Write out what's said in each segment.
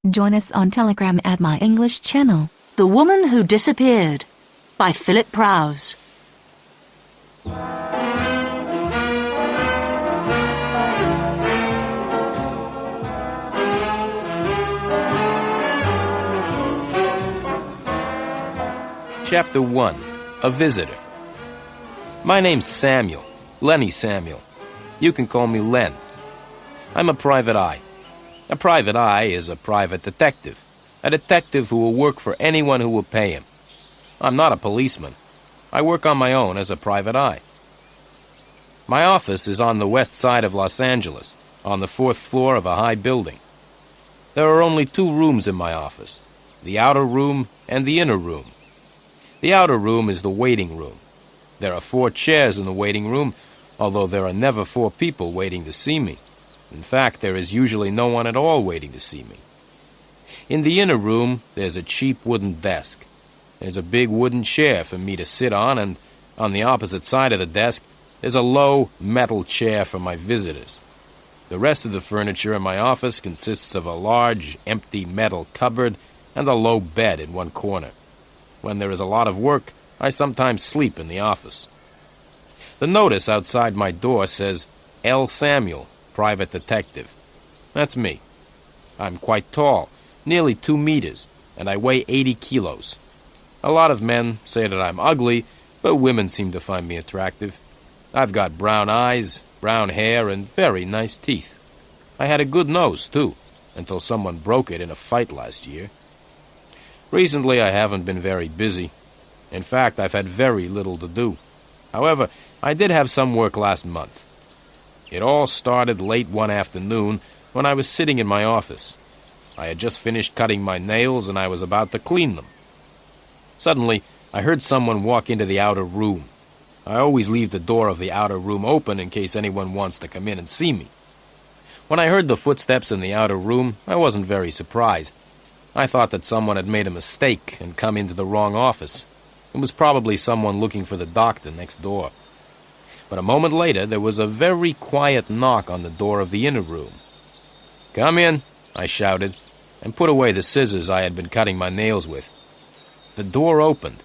Join us on Telegram at my English channel. The Woman Who Disappeared by Philip Prowse. Chapter 1. A Visitor. My name's Samuel, Lenny Samuel. You can call me Len. I'm a private eye. A private eye is a private detective. A detective who will work for anyone who will pay him. I'm not a policeman. I work on my own as a private eye. My office is on the west side of Los Angeles, on the 4th floor of a high building. There are only 2 rooms in my office, the outer room and the inner room. The outer room is the waiting room. There are 4 chairs in the waiting room, although there are never 4 people waiting to see me. In fact, there is usually no one at all waiting to see me. In the inner room, there's a cheap wooden desk. There's a big wooden chair for me to sit on, and on the opposite side of the desk, there's a low metal chair for my visitors. The rest of the furniture in my office consists of a large, empty metal cupboard and a low bed in one corner. When there is a lot of work, I sometimes sleep in the office. The notice outside my door says, L. Samuel, Private Detective. That's me. I'm quite tall, nearly 2 meters, and I weigh 80 kilos. A lot of men say that I'm ugly, but women seem to find me attractive. I've got brown eyes, brown hair, and very nice teeth. I had a good nose, too, until someone broke it in a fight last year. Recently, I haven't been very busy. In fact, I've had very little to do. However, I did have some work last month. It all started late one afternoon when I was sitting in my office. I had just finished cutting my nails and I was about to clean them. Suddenly, I heard someone walk into the outer room. I always leave the door of the outer room open in case anyone wants to come in and see me. When I heard the footsteps in the outer room, I wasn't very surprised. I thought that someone had made a mistake and come into the wrong office. It was probably someone looking for the doctor next door. But a moment later, there was a very quiet knock on the door of the inner room. "Come in," I shouted, and put away the scissors I had been cutting my nails with. The door opened,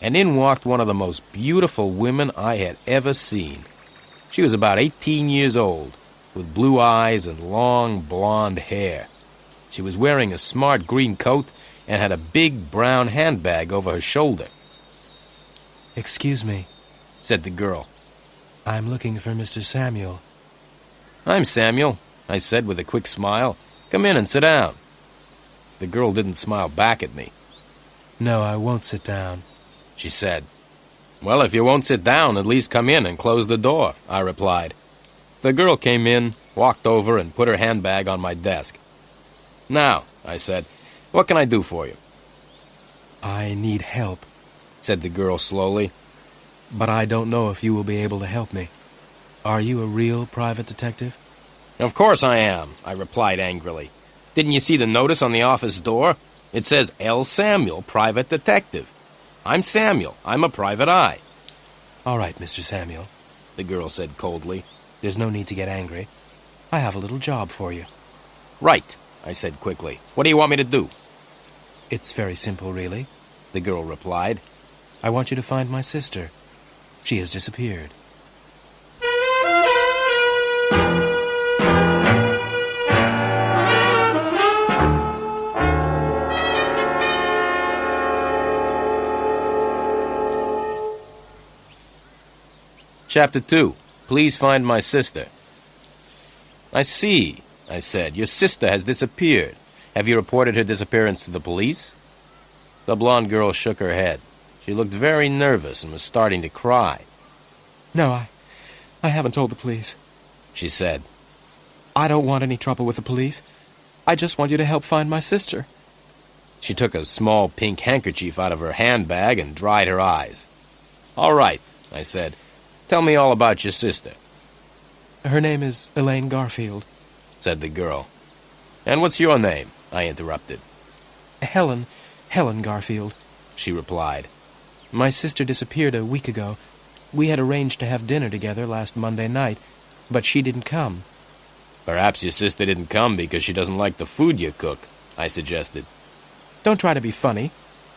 and in walked one of the most beautiful women I had ever seen. She was about 18 years old, with blue eyes and long blonde hair. She was wearing a smart green coat and had a big brown handbag over her shoulder. "Excuse me," said the girl. "I'm looking for Mr. Samuel." "I'm Samuel," I said with a quick smile. "Come in and sit down." The girl didn't smile back at me. "No, I won't sit down," she said. "Well, if you won't sit down, at least come in and close the door," I replied. The girl came in, walked over, and put her handbag on my desk. "Now," I said, "what can I do for you?" "I need help," said the girl slowly. "But I don't know if you will be able to help me. Are you a real private detective?" "Of course I am," I replied angrily. "Didn't you see the notice on the office door? It says L. Samuel, Private Detective. I'm Samuel. I'm a private eye." "All right, Mr. Samuel," the girl said coldly. "There's no need to get angry. I have a little job for you." "Right," I said quickly. "What do you want me to do?" "It's very simple, really," the girl replied. "I want you to find my sister. She has disappeared." Chapter 2. Please find my sister. "I see," I said. "Your sister has disappeared. Have you reported her disappearance to the police?" The blonde girl shook her head. She looked very nervous and was starting to cry. "No, I haven't told the police," she said. "I don't want any trouble with the police. I just want you to help find my sister." She took a small pink handkerchief out of her handbag and dried her eyes. "All right," I said. "Tell me all about your sister." "Her name is Elaine Garfield," said the girl. "And what's your name?" I interrupted. Helen Garfield," she replied. "My sister disappeared a week ago. We had arranged to have dinner together last Monday night, but she didn't come." Perhaps your sister didn't come because she doesn't like the food you cook, I suggested. Don't try to be funny.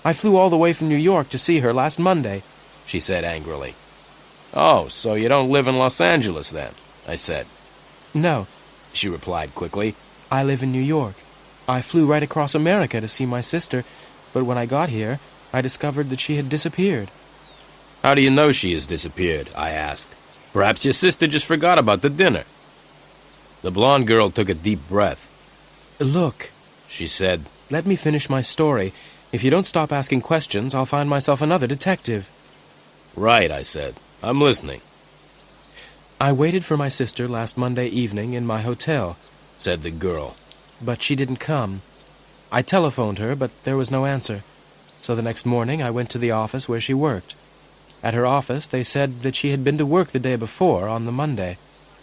I flew all the way from New York to see her last Monday, she said angrily. Oh, so you don't live in Los Angeles then, I said. No, she replied quickly. I live in New York. I flew right across America to see my sister, but when I got here, I discovered that she had disappeared. How do you know she has disappeared? I asked. Perhaps your sister just forgot about the dinner. The blonde girl took a deep breath. Look, she said, let me finish my story. If you don't stop asking questions, I'll find myself another detective. Right, I said. I'm listening. I waited for my sister last Monday evening in my hotel, said the girl. But she didn't come. I telephoned her, but there was no answer. So the next morning I went to the office where she worked. At her office, they said that she had been to work the day before, on the Monday.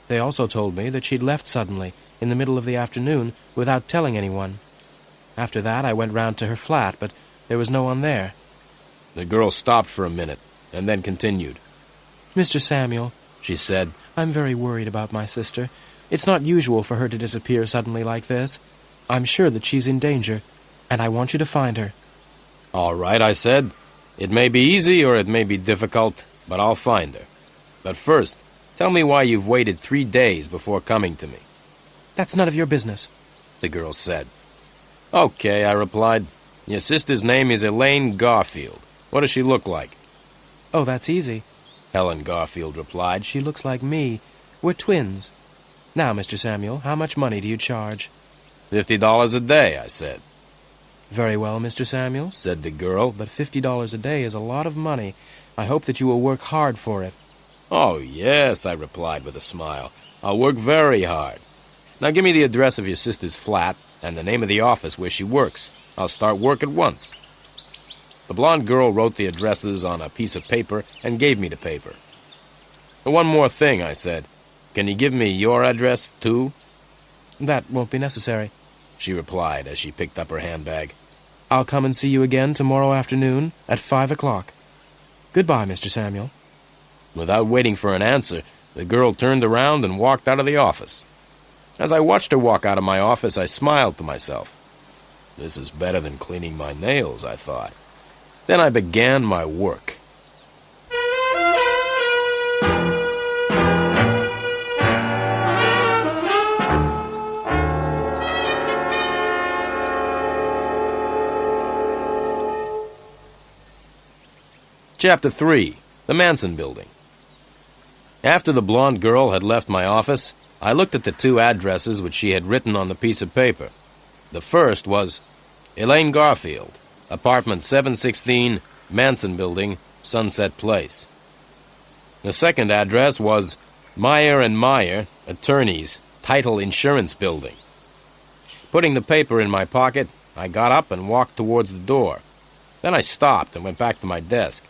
They also told me that she'd left suddenly, in the middle of the afternoon, without telling anyone. After that, I went round to her flat, but there was no one there. The girl stopped for a minute, and then continued. Mr. Samuel, she said, I'm very worried about my sister. It's not usual for her to disappear suddenly like this. I'm sure that she's in danger, and I want you to find her. All right, I said. It may be easy or it may be difficult, but I'll find her. But first, tell me why you've waited 3 days before coming to me. That's none of your business, the girl said. Okay, I replied. Your sister's name is Elaine Garfield. What does she look like? Oh, that's easy, Helen Garfield replied. She looks like me. We're twins. Now, Mr. Samuel, how much money do you charge? $50 a day, I said. Very well, Mr. Samuel, said the girl, but $50 a day is a lot of money. I hope that you will work hard for it. Oh, yes, I replied with a smile. I'll work very hard. Now give me the address of your sister's flat and the name of the office where she works. I'll start work at once. The blonde girl wrote the addresses on a piece of paper and gave me the paper. One more thing, I said. Can you give me your address, too? That won't be necessary, she replied as she picked up her handbag. I'll come and see you again tomorrow afternoon at 5 o'clock. Goodbye, Mr. Samuel. Without waiting for an answer, the girl turned around and walked out of the office. As I watched her walk out of my office, I smiled to myself. This is better than cleaning my nails, I thought. Then I began my work. Chapter 3. The Manson Building. After the blonde girl had left my office, I looked at the 2 addresses which she had written on the piece of paper. The first was Elaine Garfield, apartment 716, Manson Building, Sunset Place. The second address was Meer and Meer, attorneys, Title Insurance Building. Putting the paper in my pocket, I got up and walked towards the door. Then I stopped and went back to my desk.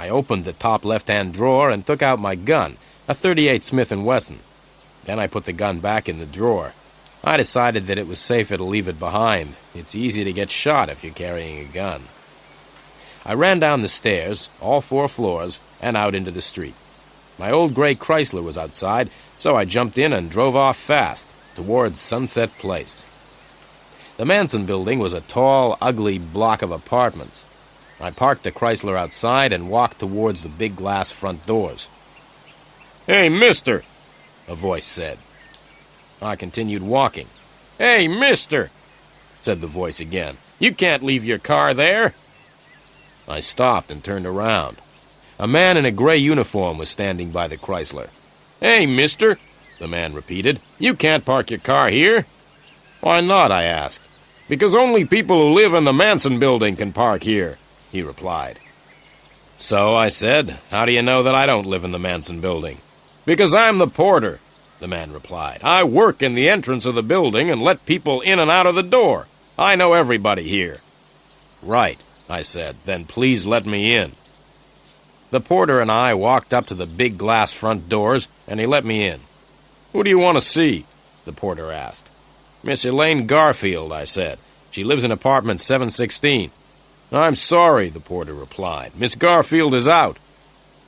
I opened the top left-hand drawer and took out my gun, a .38 Smith & Wesson. Then I put the gun back in the drawer. I decided that it was safer to leave it behind. It's easy to get shot if you're carrying a gun. I ran down the stairs, all 4 floors, and out into the street. My old gray Chrysler was outside, so I jumped in and drove off fast, towards Sunset Place. The Manson Building was a tall, ugly block of apartments. I parked the Chrysler outside and walked towards the big glass front doors. "Hey, mister," a voice said. I continued walking. "Hey, mister," said the voice again. "You can't leave your car there." I stopped and turned around. A man in a gray uniform was standing by the Chrysler. "Hey, mister," the man repeated. "You can't park your car here." "Why not?" I asked. "Because only people who live in the Manson Building can park here," he replied. "So," I said, "how do you know that I don't live in the Manson Building?" "Because I'm the porter," the man replied. "I work in the entrance of the building and let people in and out of the door. I know everybody here." "Right," I said. "Then please let me in." The porter and I walked up to the big glass front doors, and he let me in. "Who do you want to see?" the porter asked. "Miss Elaine Garfield," I said. "She lives in apartment 716. "I'm sorry," the porter replied. "Miss Garfield is out."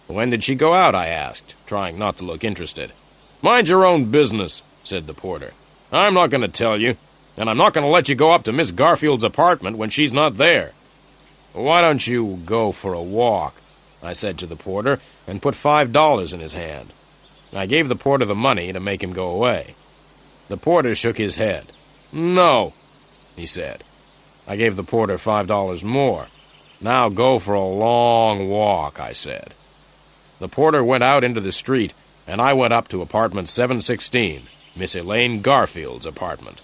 "When did she go out?" I asked, trying not to look interested. "Mind your own business," said the porter. I'm not going to tell you, and I'm not going to let you go up to Miss Garfield's apartment when she's not there. Why don't you go for a walk? I said to the porter, and put $5 in his hand. I gave the porter the money to make him go away. The porter shook his head. No, he said. I gave the porter $5 more. Now go for a long walk, I said. The porter went out into the street, and I went up to apartment 716, Miss Elaine Garfield's apartment.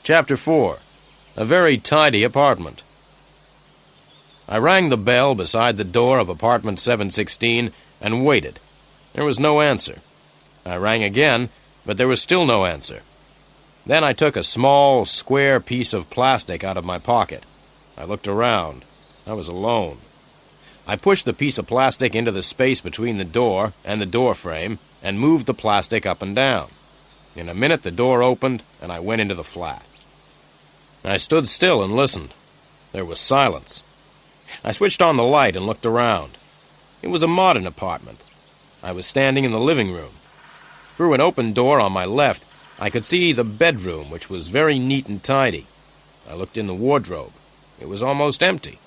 Chapter 4. A very tidy apartment. I rang the bell beside the door of apartment 716 and waited. There was no answer. I rang again, but there was still no answer. Then I took a small, square piece of plastic out of my pocket. I looked around. I was alone. I pushed the piece of plastic into the space between the door and the door frame and moved the plastic up and down. In a minute, the door opened, and I went into the flat. I stood still and listened. There was silence. I switched on the light and looked around. It was a modern apartment. I was standing in the living room. Through an open door on my left, I could see the bedroom, which was very neat and tidy. I looked in the wardrobe. It was almost empty.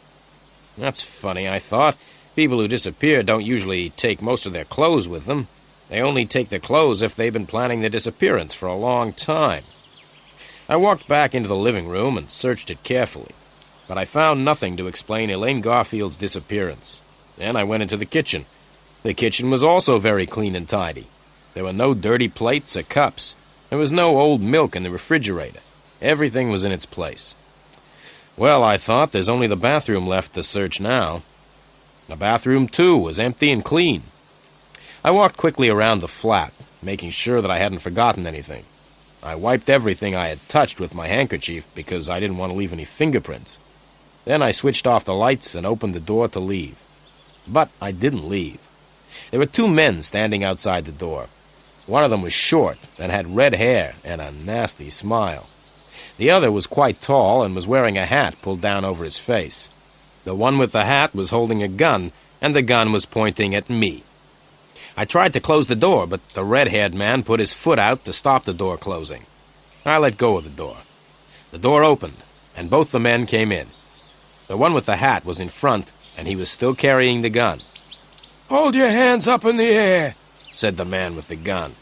That's funny, I thought. People who disappear don't usually take most of their clothes with them. They only take their clothes if they've been planning their disappearance for a long time. I walked back into the living room and searched it carefully, but I found nothing to explain Elaine Garfield's disappearance. Then I went into the kitchen. The kitchen was also very clean and tidy. There were no dirty plates or cups. There was no old milk in the refrigerator. Everything was in its place. Well, I thought, there's only the bathroom left to search now. The bathroom, too, was empty and clean. I walked quickly around the flat, making sure that I hadn't forgotten anything. I wiped everything I had touched with my handkerchief because I didn't want to leave any fingerprints. Then I switched off the lights and opened the door to leave. But I didn't leave. There were two men standing outside the door. One of them was short and had red hair and a nasty smile. The other was quite tall and was wearing a hat pulled down over his face. The one with the hat was holding a gun, and the gun was pointing at me. I tried to close the door, but the red-haired man put his foot out to stop the door closing. I let go of the door. The door opened, and both the men came in. The one with the hat was in front, and he was still carrying the gun. "Hold your hands up in the air," said the man with the gun.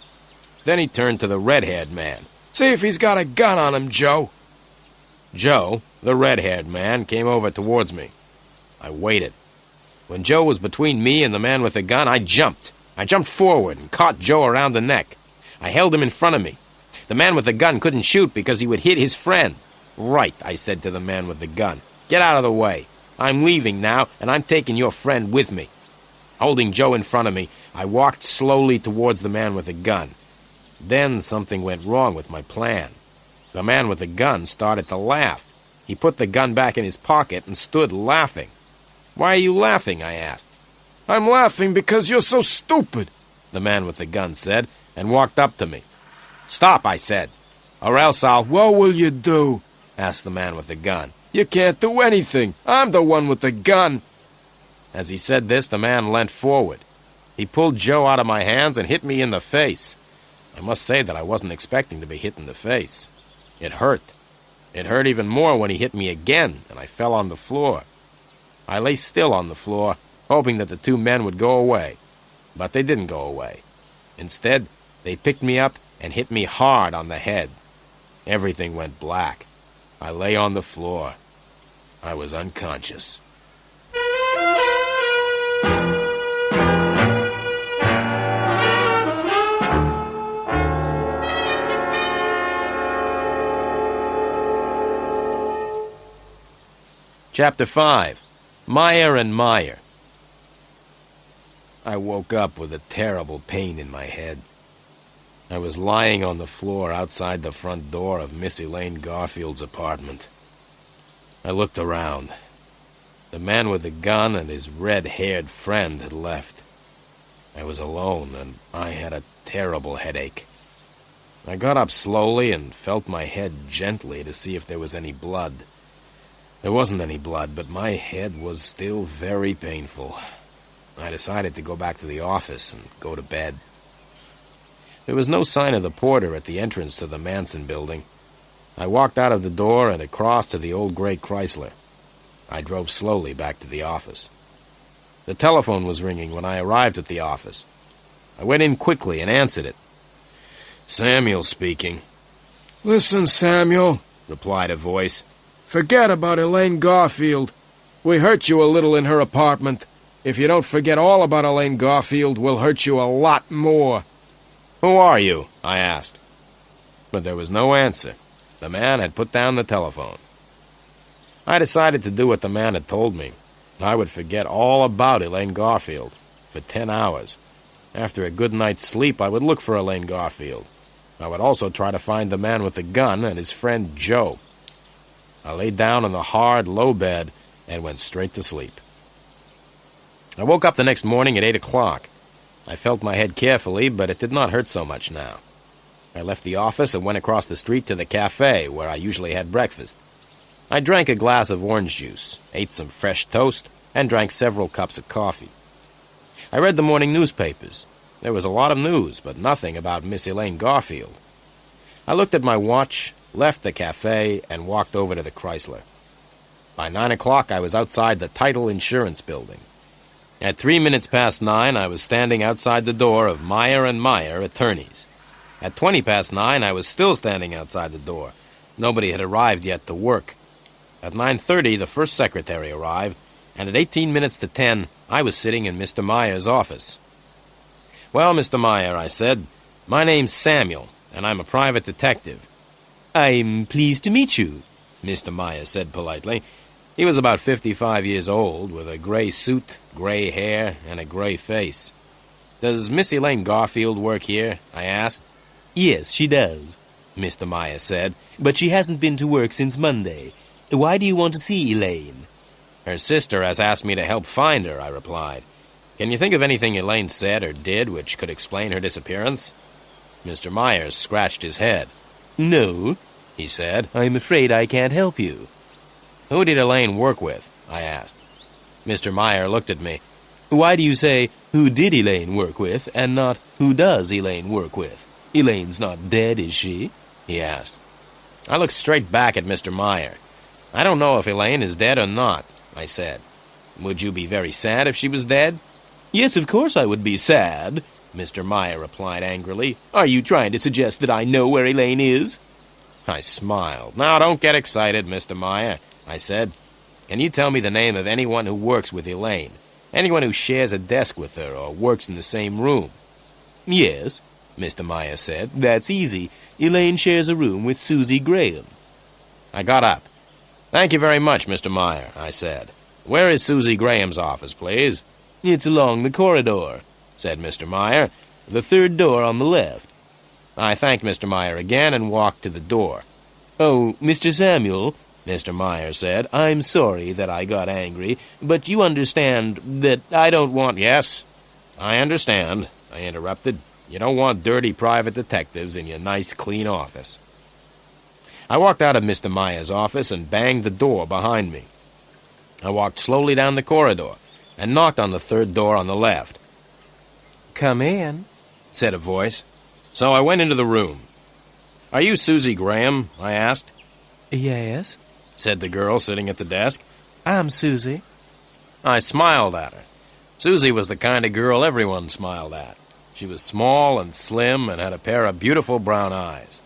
Then he turned to the red-haired man. "See if he's got a gun on him, Joe." Joe, the red-haired man, came over towards me. I waited. When Joe was between me and the man with the gun, I jumped. I jumped forward and caught Joe around the neck. I held him in front of me. The man with the gun couldn't shoot because he would hit his friend. "Right," I said to the man with the gun. "Get out of the way. I'm leaving now, and I'm taking your friend with me." Holding Joe in front of me, I walked slowly towards the man with the gun. Then something went wrong with my plan. The man with the gun started to laugh. He put the gun back in his pocket and stood laughing. "Why are you laughing?" I asked. "I'm laughing because you're so stupid," the man with the gun said, and walked up to me. "Stop," I said, "or else I'll—" "What will you do?" asked the man with the gun. "You can't do anything. I'm the one with the gun." As he said this, the man leant forward. He pulled Joe out of my hands and hit me in the face. I must say that I wasn't expecting to be hit in the face. It hurt. It hurt even more when he hit me again, and I fell on the floor. I lay still on the floor, hoping that the two men would go away. But they didn't go away. Instead, they picked me up and hit me hard on the head. Everything went black. I lay on the floor. I was unconscious. Chapter 5. Meer and Meer. I woke up with a terrible pain in my head. I was lying on the floor outside the front door of Miss Elaine Garfield's apartment. I looked around. The man with the gun and his red-haired friend had left. I was alone, and I had a terrible headache. I got up slowly and felt my head gently to see if there was any blood. There wasn't any blood, but my head was still very painful. I decided to go back to the office and go to bed. There was no sign of the porter at the entrance to the Manson building. I walked out of the door and across to the old gray Chrysler. I drove slowly back to the office. The telephone was ringing when I arrived at the office. I went in quickly and answered it. Samuel speaking. "Listen, Samuel," replied a voice. "Forget about Elaine Garfield. We hurt you a little in her apartment. If you don't forget all about Elaine Garfield, we'll hurt you a lot more." Who are you? I asked. But there was no answer. The man had put down the telephone. I decided to do what the man had told me. I would forget all about Elaine Garfield for 10 hours. After a good night's sleep, I would look for Elaine Garfield. I would also try to find the man with the gun and his friend Joe. I lay down on the hard, low bed and went straight to sleep. I woke up the next morning at 8 o'clock. I felt my head carefully, but it did not hurt so much now. I left the office and went across the street to the cafe where I usually had breakfast. I drank a glass of orange juice, ate some fresh toast, and drank several cups of coffee. I read the morning newspapers. There was a lot of news, but nothing about Miss Elaine Garfield. I looked at my watch, left the cafe, and walked over to the Chrysler. By 9 o'clock, I was outside the Title Insurance Building. At 3 minutes past 9, I was standing outside the door of Meer & Meer, attorneys. At 20 past 9, I was still standing outside the door. Nobody had arrived yet to work. At 9:30, the first secretary arrived, and at 18 minutes to 10, I was sitting in Mr. Meyer's office. "Well, Mr. Meyer," I said, "my name's Samuel, and I'm a private detective." "I'm pleased to meet you," Mr. Meyer said politely. He was about 55 years old, with a gray suit, gray hair, and a gray face. "Does Miss Elaine Garfield work here?" I asked. "Yes, she does," Mr. Meyer said, "but she hasn't been to work since Monday. Why do you want to see Elaine?" "Her sister has asked me to help find her," I replied. "Can you think of anything Elaine said or did which could explain her disappearance?" Mr. Myers scratched his head. "No," he said, "I'm afraid I can't help you." "Who did Elaine work with?" I asked. Mr. Meyer looked at me. "Why do you say, 'Who did Elaine work with,' and not, 'Who does Elaine work with?' Elaine's not dead, is she?" he asked. I looked straight back at Mr. Meyer. "I don't know if Elaine is dead or not," I said. "Would you be very sad if she was dead?" "Yes, of course I would be sad," Mr. Meyer replied angrily. "Are you trying to suggest that I know where Elaine is?" I smiled. "Now, don't get excited, Mr. Meyer," I said. "Can you tell me the name of anyone who works with Elaine? Anyone who shares a desk with her or works in the same room?" "Yes," Mr. Meyer said. "That's easy. Elaine shares a room with Susie Graham." I got up. "Thank you very much, Mr. Meyer," I said. "Where is Susie Graham's office, please?" "It's along the corridor," said Mr. Meyer. "The third door on the left." I thanked Mr. Meyer again and walked to the door. "Oh, Mr. Samuel," Mr. Meyer said, "I'm sorry that I got angry, but you understand that I don't want—" "Yes, I understand," I interrupted. "You don't want dirty private detectives in your nice, clean office." I walked out of Mr. Meyer's office and banged the door behind me. I walked slowly down the corridor and knocked on the third door on the left. "Come in," said a voice. So I went into the room. "Are you Susie Graham?" I asked. "Yes," said the girl sitting at the desk. "I'm Susie." I smiled at her. Susie was the kind of girl everyone smiled at. She was small and slim and had a pair of beautiful brown eyes.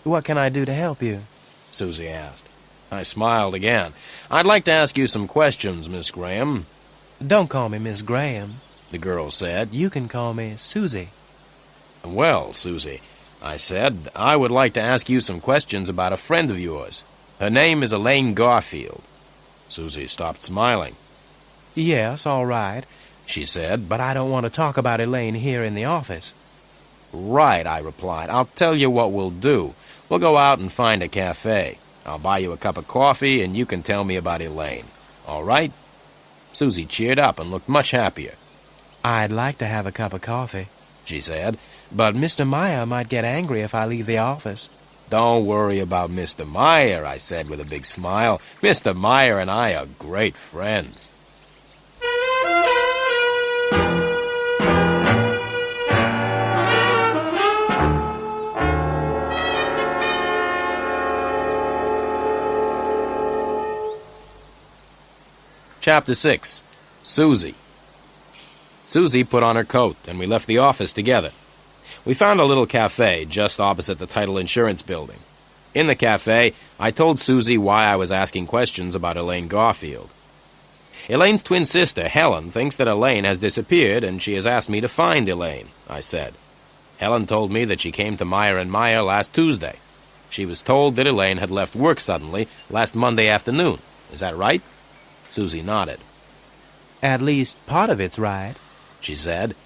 "What can I do to help you?" Susie asked. I smiled again. "I'd like to ask you some questions, Miss Graham." "Don't call me Miss Graham," the girl said. "You can call me Susie." "Well, Susie," I said, "I would like to ask you some questions about a friend of yours. Her name is Elaine Garfield." Susie stopped smiling. "Yes, all right," she said, "but I don't want to talk about Elaine here in the office." "Right," I replied. "I'll tell you what we'll do. We'll go out and find a cafe. I'll buy you a cup of coffee, and you can tell me about Elaine. All right?" Susie cheered up and looked much happier. "I'd like to have a cup of coffee," she said. "But Mr. Meyer might get angry if I leave the office." "Don't worry about Mr. Meyer," I said with a big smile. "Mr. Meyer and I are great friends." Chapter 6. Susie. Susie put on her coat, and we left the office together. We found a little cafe just opposite the title insurance building. In the cafe, I told Susie why I was asking questions about Elaine Garfield. "Elaine's twin sister, Helen, thinks that Elaine has disappeared, and she has asked me to find Elaine," I said. "Helen told me that she came to Meer & Meyer last Tuesday. She was told that Elaine had left work suddenly last Monday afternoon. Is that right?" Susie nodded. "At least part of it's right," she said.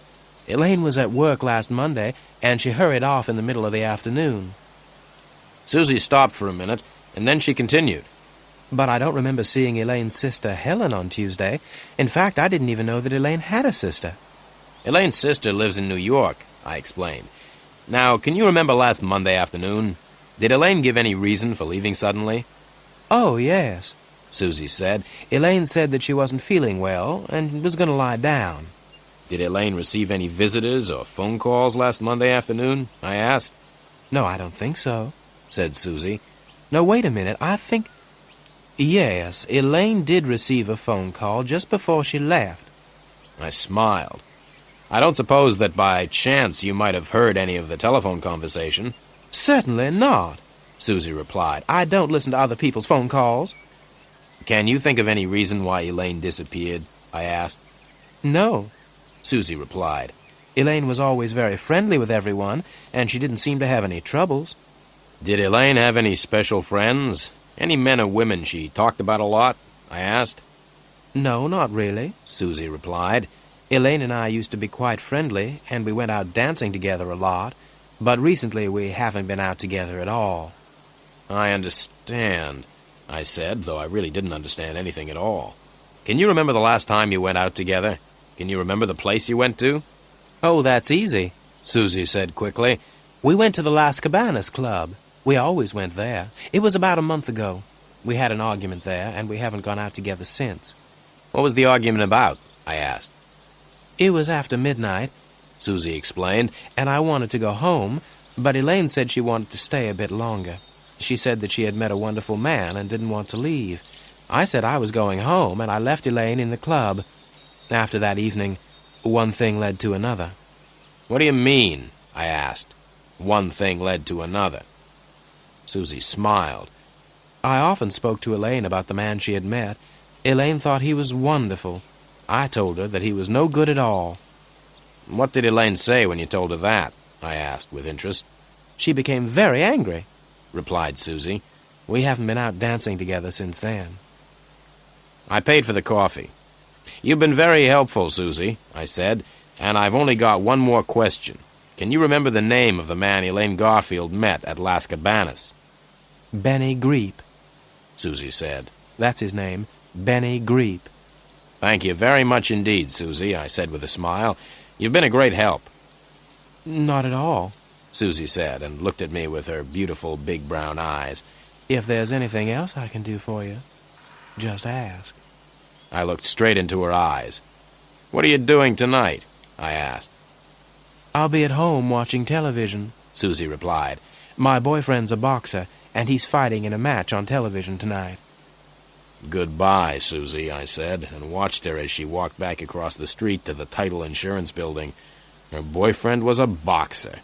"Elaine was at work last Monday, and she hurried off in the middle of the afternoon." Susie stopped for a minute, and then she continued. "But I don't remember seeing Elaine's sister Helen on Tuesday. In fact, I didn't even know that Elaine had a sister." "Elaine's sister lives in New York," I explained. "Now, can you remember last Monday afternoon? Did Elaine give any reason for leaving suddenly?" "Oh, yes," Susie said. "Elaine said that she wasn't feeling well and was going to lie down." "Did Elaine receive any visitors or phone calls last Monday afternoon?" I asked. "No, I don't think so," said Susie. "No, wait a minute. I think... Yes, Elaine did receive a phone call just before she left." I smiled. "I don't suppose that by chance you might have heard any of the telephone conversation?" "Certainly not," Susie replied. "I don't listen to other people's phone calls." "Can you think of any reason why Elaine disappeared?" I asked. "No," Susie replied. "Elaine was always very friendly with everyone, and she didn't seem to have any troubles." "Did Elaine have any special friends? Any men or women she talked about a lot?" I asked. "No, not really," Susie replied. "Elaine and I used to be quite friendly, and we went out dancing together a lot, but recently we haven't been out together at all." "I understand," I said, though I really didn't understand anything at all. "Can you remember the last time you went out together? Can you remember the place you went to?" "Oh, that's easy," Susie said quickly. "We went to the Las Cabanis club. We always went there. It was about a month ago. We had an argument there, and we haven't gone out together since." "What was the argument about?" I asked. "It was after midnight," Susie explained, "and I wanted to go home, but Elaine said she wanted to stay a bit longer. She said that she had met a wonderful man and didn't want to leave. I said I was going home, and I left Elaine in the club. After that evening, one thing led to another." "What do you mean?" I asked. "One thing led to another." Susie smiled. "I often spoke to Elaine about the man she had met. Elaine thought he was wonderful. I told her that he was no good at all." "What did Elaine say when you told her that?" I asked with interest. "She became very angry," replied Susie. "We haven't been out dancing together since then." I paid for the coffee. "You've been very helpful, Susie," I said, "and I've only got one more question. Can you remember the name of the man Elaine Garfield met at Las Cabanis?" "Benny Greep," Susie said. "That's his name, Benny Greep." "Thank you very much indeed, Susie," I said with a smile. "You've been a great help." "Not at all," Susie said, and looked at me with her beautiful big brown eyes. "If there's anything else I can do for you, just ask." I looked straight into her eyes. "What are you doing tonight?" I asked. "I'll be at home watching television," Susie replied. "My boyfriend's a boxer, and he's fighting in a match on television tonight." "Goodbye, Susie," I said, and watched her as she walked back across the street to the title insurance building. Her boyfriend was a boxer.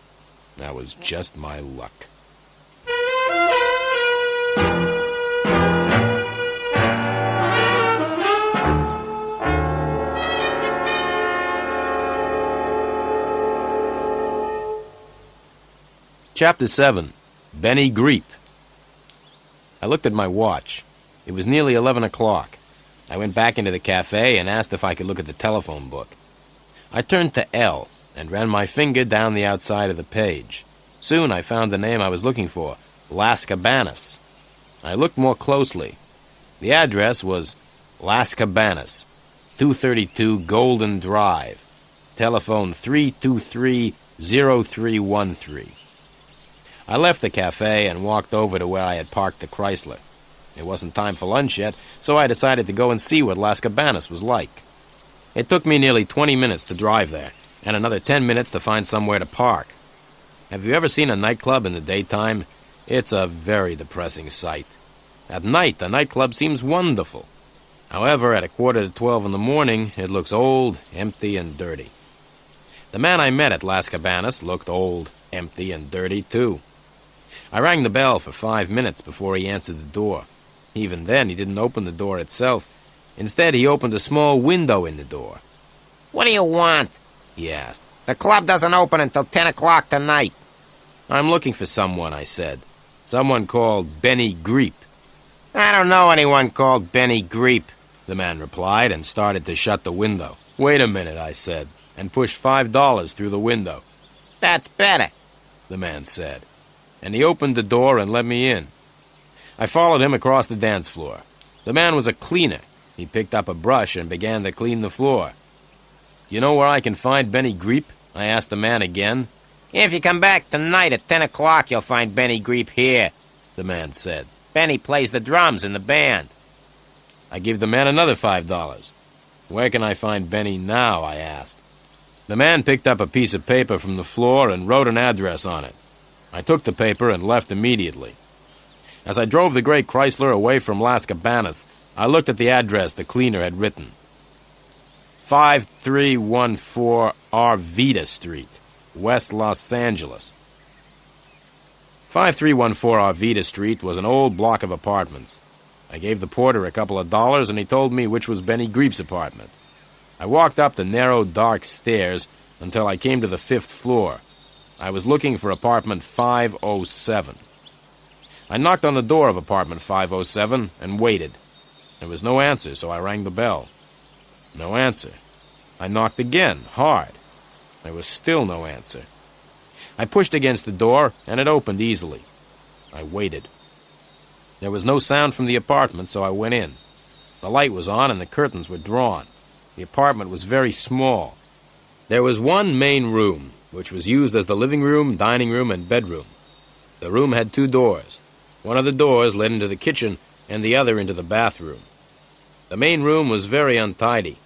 That was just my luck. Chapter 7. Benny Greep. I looked at my watch. It was nearly 11 o'clock. I went back into the cafe and asked if I could look at the telephone book. I turned to L and ran my finger down the outside of the page. Soon I found the name I was looking for, Las Cabanis. I looked more closely. The address was Las Cabanis, 232 Golden Drive. Telephone 0313. I left the cafe and walked over to where I had parked the Chrysler. It wasn't time for lunch yet, so I decided to go and see what Las Cabanis was like. It took me nearly 20 minutes to drive there, and another 10 minutes to find somewhere to park. Have you ever seen a nightclub in the daytime? It's a very depressing sight. At night, the nightclub seems wonderful. However, at 11:45 in the morning, it looks old, empty, and dirty. The man I met at Las Cabanis looked old, empty, and dirty, too. I rang the bell for 5 minutes before he answered the door. Even then, he didn't open the door itself. Instead, he opened a small window in the door. "What do you want?" he asked. "The club doesn't open until 10 o'clock tonight." "I'm looking for someone," I said. "Someone called Benny Greep." "I don't know anyone called Benny Greep," the man replied and started to shut the window. "Wait a minute," I said, and pushed $5 through the window. "That's better," the man said, and he opened the door and let me in. I followed him across the dance floor. The man was a cleaner. He picked up a brush and began to clean the floor. "You know where I can find Benny Greep?" I asked the man again. "If you come back tonight at 10 o'clock, you'll find Benny Greep here," the man said. "Benny plays the drums in the band." I gave the man another $5. "Where can I find Benny now?" I asked. The man picked up a piece of paper from the floor and wrote an address on it. I took the paper and left immediately. As I drove the gray Chrysler away from Las Cabanis, I looked at the address the cleaner had written. 5314 Arvida Street, West Los Angeles. 5314 Arvida Street was an old block of apartments. I gave the porter a couple of dollars and he told me which was Benny Greep's apartment. I walked up the narrow, dark stairs until I came to the 5th floor. I was looking for apartment 507. I knocked on the door of apartment 507 and waited. There was no answer, so I rang the bell. No answer. I knocked again, hard. There was still no answer. I pushed against the door, and it opened easily. I waited. There was no sound from the apartment, so I went in. The light was on, and the curtains were drawn. The apartment was very small. There was one main room, which was used as the living room, dining room, and bedroom. The room had 2 doors. One of the doors led into the kitchen, and the other into the bathroom. The main room was very untidy.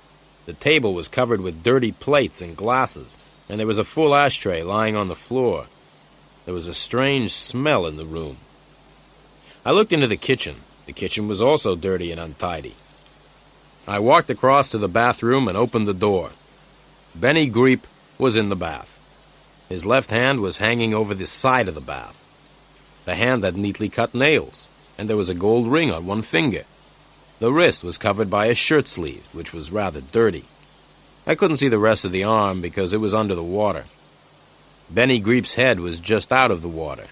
The table was covered with dirty plates and glasses, and there was a full ashtray lying on the floor. There was a strange smell in the room. I looked into the kitchen. The kitchen was also dirty and untidy. I walked across to the bathroom and opened the door. Benny Greep was in the bath. His left hand was hanging over the side of the bath. The hand had neatly cut nails, and there was a gold ring on one finger. The wrist was covered by a shirt sleeve, which was rather dirty. I couldn't see the rest of the arm because it was under the water. Benny Greep's head was just out of the water.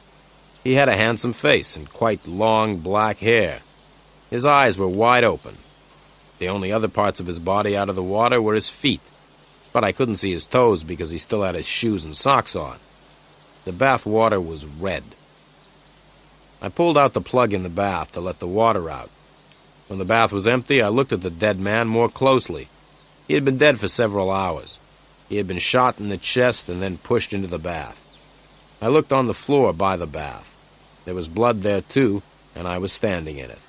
He had a handsome face and quite long black hair. His eyes were wide open. The only other parts of his body out of the water were his feet, but I couldn't see his toes because he still had his shoes and socks on. The bath water was red. I pulled out the plug in the bath to let the water out. When the bath was empty, I looked at the dead man more closely. He had been dead for several hours. He had been shot in the chest and then pushed into the bath. I looked on the floor by the bath. There was blood there, too, and I was standing in it.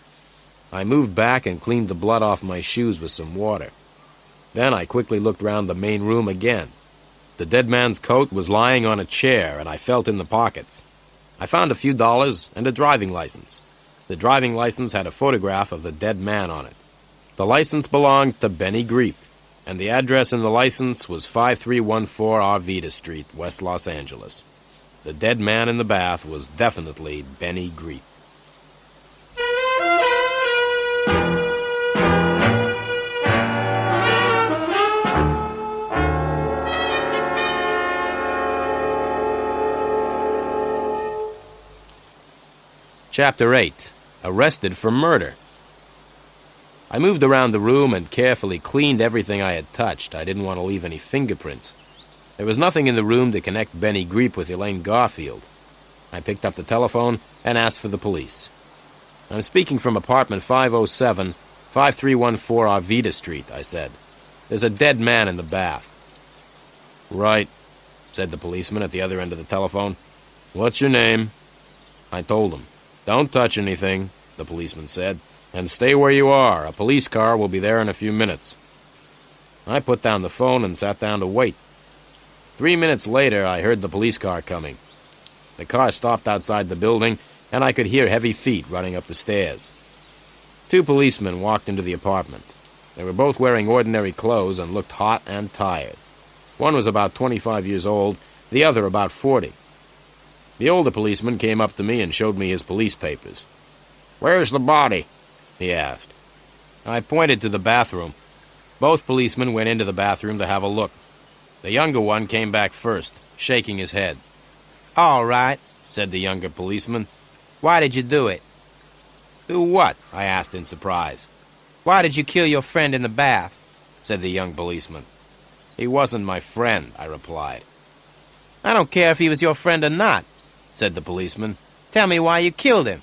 I moved back and cleaned the blood off my shoes with some water. Then I quickly looked round the main room again. The dead man's coat was lying on a chair, and I felt in the pockets. I found a few dollars and a driving license. The driving license had a photograph of the dead man on it. The license belonged to Benny Greep, and the address in the license was 5314 Arvida Street, West Los Angeles. The dead man in the bath was definitely Benny Greep. Chapter 8. Arrested for Murder. I moved around the room and carefully cleaned everything I had touched. I didn't want to leave any fingerprints. There was nothing in the room to connect Benny Greep with Elaine Garfield. I picked up the telephone and asked for the police. "I'm speaking from apartment 507, 5314 Arvida Street," I said. "There's a dead man in the bath." "Right. said the policeman at the other end of the telephone. "What's your name?" I told him. "Don't touch anything," the policeman said, "and stay where you are. A police car will be there in a few minutes." I put down the phone and sat down to wait. 3 minutes later, I heard the police car coming. The car stopped outside the building, and I could hear heavy feet running up the stairs. 2 policemen walked into the apartment. They were both wearing ordinary clothes and looked hot and tired. One was about 25 years old, the other about 40. The older policeman came up to me and showed me his police papers. Where's the body? He asked. I pointed to the bathroom. Both policemen went into the bathroom to have a look. The younger one came back first, shaking his head. All right, said the younger policeman. Why did you do it? Do what? I asked in surprise. Why did you kill your friend in the bath? Said the young policeman. He wasn't my friend, I replied. I don't care if he was your friend or not, said the policeman. Tell me why you killed him.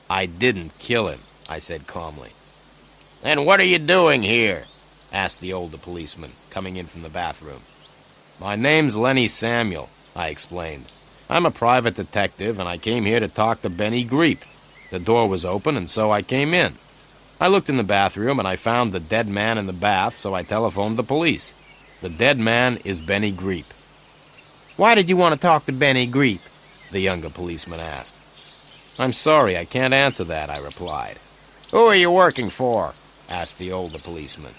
I didn't kill him, I said calmly. Then what are you doing here? Asked the older policeman, coming in from the bathroom. My name's Lenny Samuel, I explained. I'm a private detective, and I came here to talk to Benny Greep. The door was open, and so I came in. I looked in the bathroom, and I found the dead man in the bath, so I telephoned the police. The dead man is Benny Greep. Why did you want to talk to Benny Greep? The younger policeman asked. I'm sorry, I can't answer that, I replied. Who are you working for? Asked the older policeman.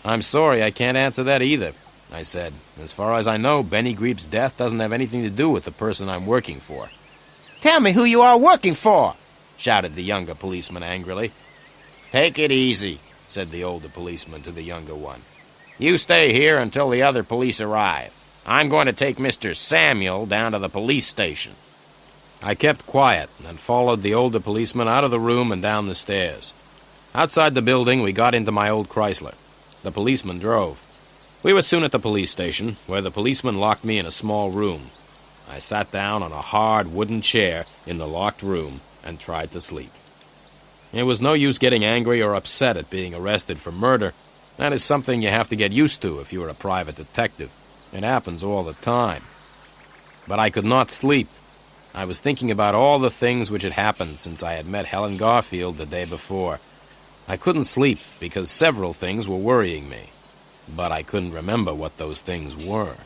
I'm sorry, I can't answer that either, I said. As far as I know, Benny Greep's death doesn't have anything to do with the person I'm working for. Tell me who you are working for, shouted the younger policeman angrily. Take it easy, said the older policeman to the younger one. You stay here until the other police arrive. I'm going to take Mr. Samuel down to the police station. I kept quiet and followed the older policeman out of the room and down the stairs. Outside the building, we got into my old Chrysler. The policeman drove. We were soon at the police station, where the policeman locked me in a small room. I sat down on a hard wooden chair in the locked room and tried to sleep. It was no use getting angry or upset at being arrested for murder. That is something you have to get used to if you are a private detective. It happens all the time. But I could not sleep. I was thinking about all the things which had happened since I had met Helen Garfield the day before. I couldn't sleep because several things were worrying me. But I couldn't remember what those things were.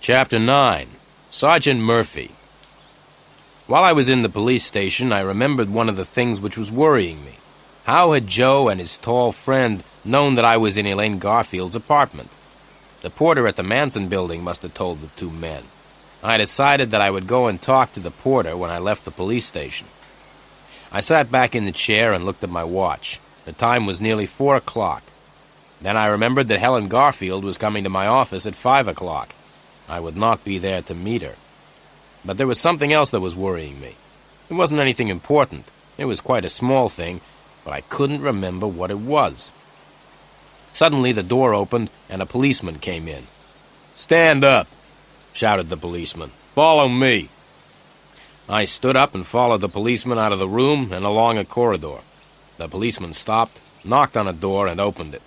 Chapter 9. Sergeant Murphy. While I was in the police station, I remembered one of the things which was worrying me. How had Joe and his tall friend known that I was in Elaine Garfield's apartment? The porter at the Manson building must have told the 2 men. I decided that I would go and talk to the porter when I left the police station. I sat back in the chair and looked at my watch. The time was nearly 4 o'clock. Then I remembered that Helen Garfield was coming to my office at 5 o'clock. I would not be there to meet her. But there was something else that was worrying me. It wasn't anything important. It was quite a small thing, but I couldn't remember what it was. Suddenly the door opened and a policeman came in. "Stand up," shouted the policeman. "Follow me." I stood up and followed the policeman out of the room and along a corridor. The policeman stopped, knocked on a door, and opened it.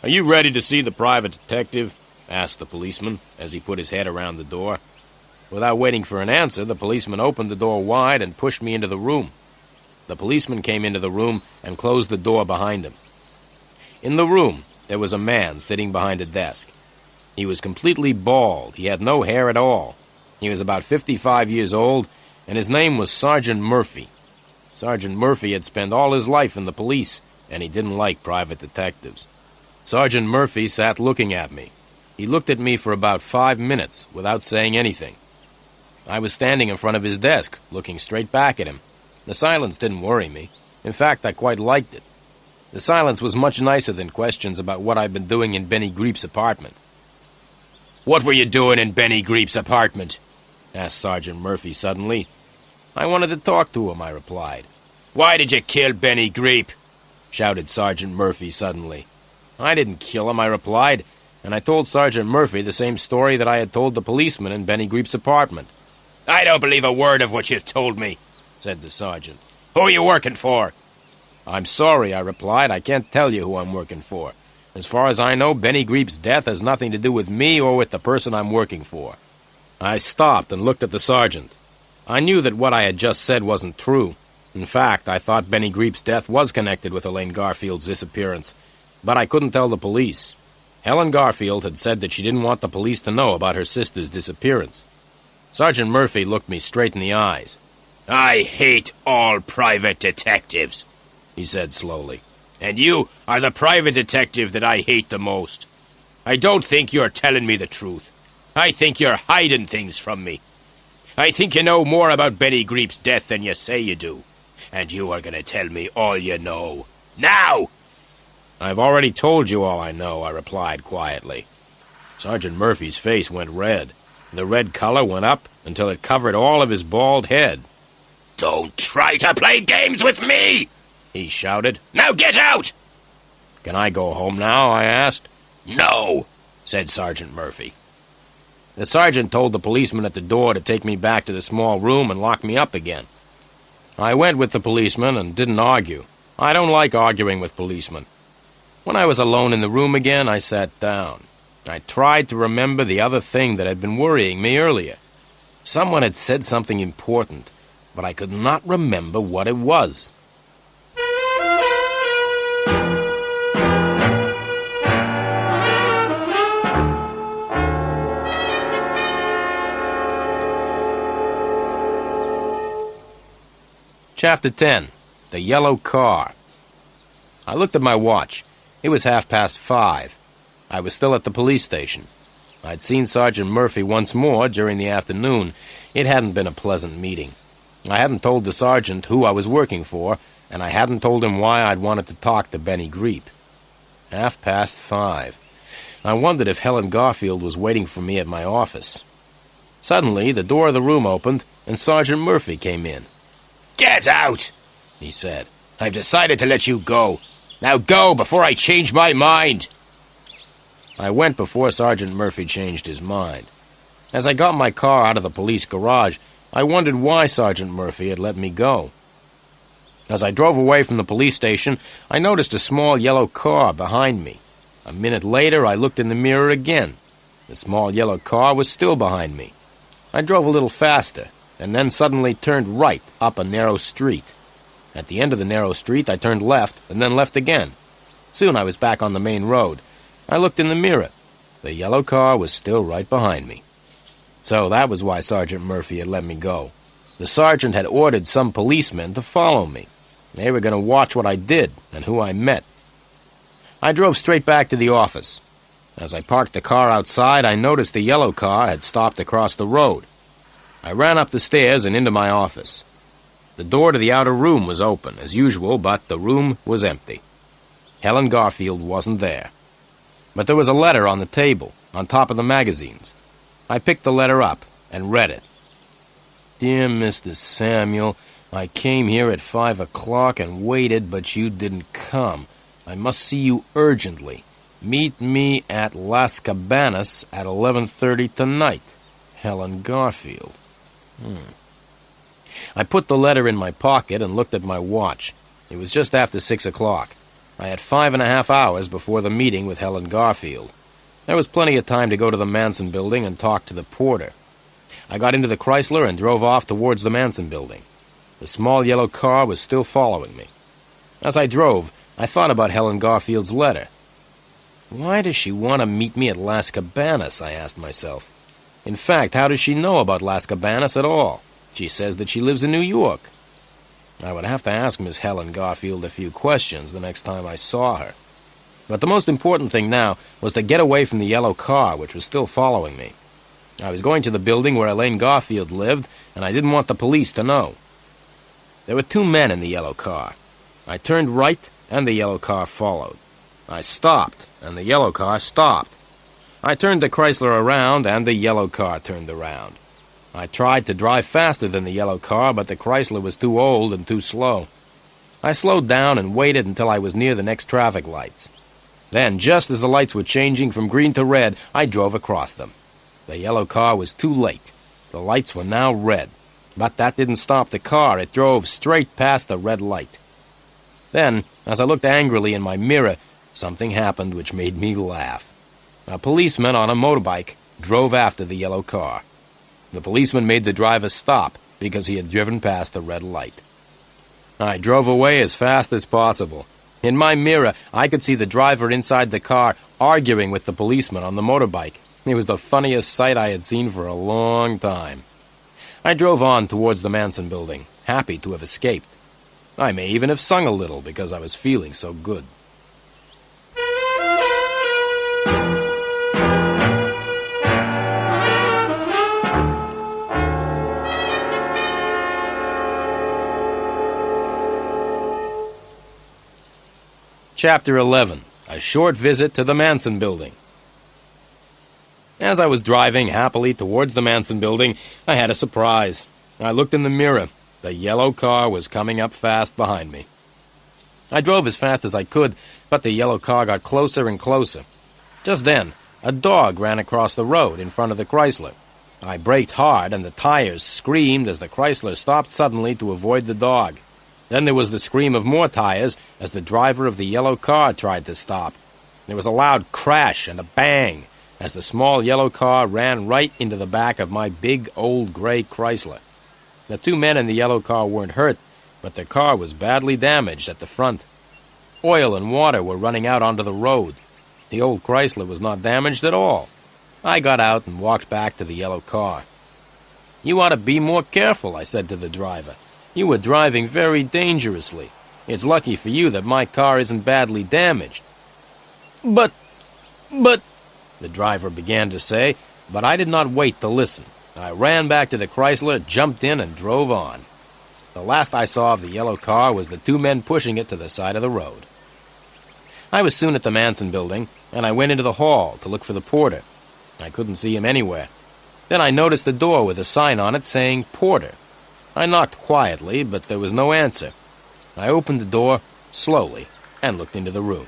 "Are you ready to see the private detective?" asked the policeman as he put his head around the door. Without waiting for an answer, the policeman opened the door wide and pushed me into the room. The policeman came into the room and closed the door behind him. In the room, there was a man sitting behind a desk. He was completely bald. He had no hair at all. He was about 55 years old, and his name was Sergeant Murphy. Sergeant Murphy had spent all his life in the police, and he didn't like private detectives. Sergeant Murphy sat looking at me. He looked at me for about 5 minutes without saying anything. I was standing in front of his desk, looking straight back at him. The silence didn't worry me. In fact, I quite liked it. The silence was much nicer than questions about what I'd been doing in Benny Greep's apartment. "What were you doing in Benny Greep's apartment?" asked Sergeant Murphy suddenly. "I wanted to talk to him," I replied. "Why did you kill Benny Greep?" shouted Sergeant Murphy suddenly. "I didn't kill him," I replied. and I told Sergeant Murphy the same story that I had told the policeman in Benny Greep's apartment. I don't believe a word of what you've told me, said the sergeant. Who are you working for? I'm sorry, I replied. I can't tell you who I'm working for. As far as I know, Benny Greep's death has nothing to do with me or with the person I'm working for. I stopped and looked at the sergeant. I knew that what I had just said wasn't true. In fact, I thought Benny Greep's death was connected with Elaine Garfield's disappearance, but I couldn't tell the police. Helen Garfield had said that she didn't want the police to know about her sister's disappearance. Sergeant Murphy looked me straight in the eyes. I hate all private detectives, he said slowly. And you are the private detective that I hate the most. I don't think you're telling me the truth. I think you're hiding things from me. I think you know more about Benny Greep's death than you say you do. And you are going to tell me all you know. Now! I've already told you all I know, I replied quietly. Sergeant Murphy's face went red. The red color went up until it covered all of his bald head. Don't try to play games with me, he shouted. Now get out! Can I go home now, I asked. No, said Sergeant Murphy. The sergeant told the policeman at the door to take me back to the small room and lock me up again. I went with the policeman and didn't argue. I don't like arguing with policemen. When I was alone in the room again, I sat down. I tried to remember the other thing that had been worrying me earlier. Someone had said something important, but I could not remember what it was. Chapter 10. The Yellow Car. I looked at my watch. It was 5:30. I was still at the police station. I'd seen Sergeant Murphy once more during the afternoon. It hadn't been a pleasant meeting. I hadn't told the sergeant who I was working for, and I hadn't told him why I'd wanted to talk to Benny Greep. 5:30. I wondered if Helen Garfield was waiting for me at my office. Suddenly, the door of the room opened, and Sergeant Murphy came in. Get out, he said. I've decided to let you go. Now go before I change my mind. I went before Sergeant Murphy changed his mind. As I got my car out of the police garage, I wondered why Sergeant Murphy had let me go. As I drove away from the police station, I noticed a small yellow car behind me. A minute later, I looked in the mirror again. The small yellow car was still behind me. I drove a little faster, and then suddenly turned right up a narrow street. At the end of the narrow street, I turned left, and then left again. Soon I was back on the main road. I looked in the mirror. The yellow car was still right behind me. So that was why Sergeant Murphy had let me go. The sergeant had ordered some policemen to follow me. They were going to watch what I did and who I met. I drove straight back to the office. As I parked the car outside, I noticed the yellow car had stopped across the road. I ran up the stairs and into my office. The door to the outer room was open, as usual, but the room was empty. Helen Garfield wasn't there. But there was a letter on the table, on top of the magazines. I picked the letter up and read it. Dear Mr. Samuel, I came here at 5 o'clock and waited, but you didn't come. I must see you urgently. Meet me at Las Cabanis at 11:30 tonight. Helen Garfield. I put the letter in my pocket and looked at my watch. It was just after 6 o'clock. I had 5.5 hours before the meeting with Helen Garfield. There was plenty of time to go to the Manson building and talk to the porter. I got into the Chrysler and drove off towards the Manson building. The small yellow car was still following me. As I drove, I thought about Helen Garfield's letter. Why does she want to meet me at Las Cabanis, I asked myself. In fact, how does she know about Las Cabanis at all? She says that she lives in New York. I would have to ask Miss Helen Garfield a few questions the next time I saw her. But the most important thing now was to get away from the yellow car, which was still following me. I was going to the building where Elaine Garfield lived, and I didn't want the police to know. There were 2 men in the yellow car. I turned right, and the yellow car followed. I stopped, and the yellow car stopped. I turned the Chrysler around, and the yellow car turned around. I tried to drive faster than the yellow car, but the Chrysler was too old and too slow. I slowed down and waited until I was near the next traffic lights. Then, just as the lights were changing from green to red, I drove across them. The yellow car was too late. The lights were now red. But that didn't stop the car. It drove straight past the red light. Then, as I looked angrily in my mirror, something happened which made me laugh. A policeman on a motorbike drove after the yellow car. The policeman made the driver stop because he had driven past the red light. I drove away as fast as possible. In my mirror, I could see the driver inside the car arguing with the policeman on the motorbike. It was the funniest sight I had seen for a long time. I drove on towards the Manson building, happy to have escaped. I may even have sung a little because I was feeling so good. Chapter 11. A short visit to the Manson building. As I was driving happily towards the Manson building, I had a surprise. I looked in the mirror. The yellow car was coming up fast behind me. I drove as fast as I could, but the yellow car got closer and closer. Just then, a dog ran across the road in front of the Chrysler. I braked hard, and the tires screamed as the Chrysler stopped suddenly to avoid the dog. Then there was the scream of more tires as the driver of the yellow car tried to stop. There was a loud crash and a bang as the small yellow car ran right into the back of my big old gray Chrysler. The two men in the yellow car weren't hurt, but their car was badly damaged at the front. Oil and water were running out onto the road. The old Chrysler was not damaged at all. I got out and walked back to the yellow car. "You ought to be more careful," I said to the driver. "You were driving very dangerously. It's lucky for you that my car isn't badly damaged." But, the driver began to say, but I did not wait to listen. I ran back to the Chrysler, jumped in, and drove on. The last I saw of the yellow car was the two men pushing it to the side of the road. I was soon at the Manson building, and I went into the hall to look for the porter. I couldn't see him anywhere. Then I noticed a door with a sign on it saying Porter. I knocked quietly, but there was no answer. I opened the door slowly and looked into the room.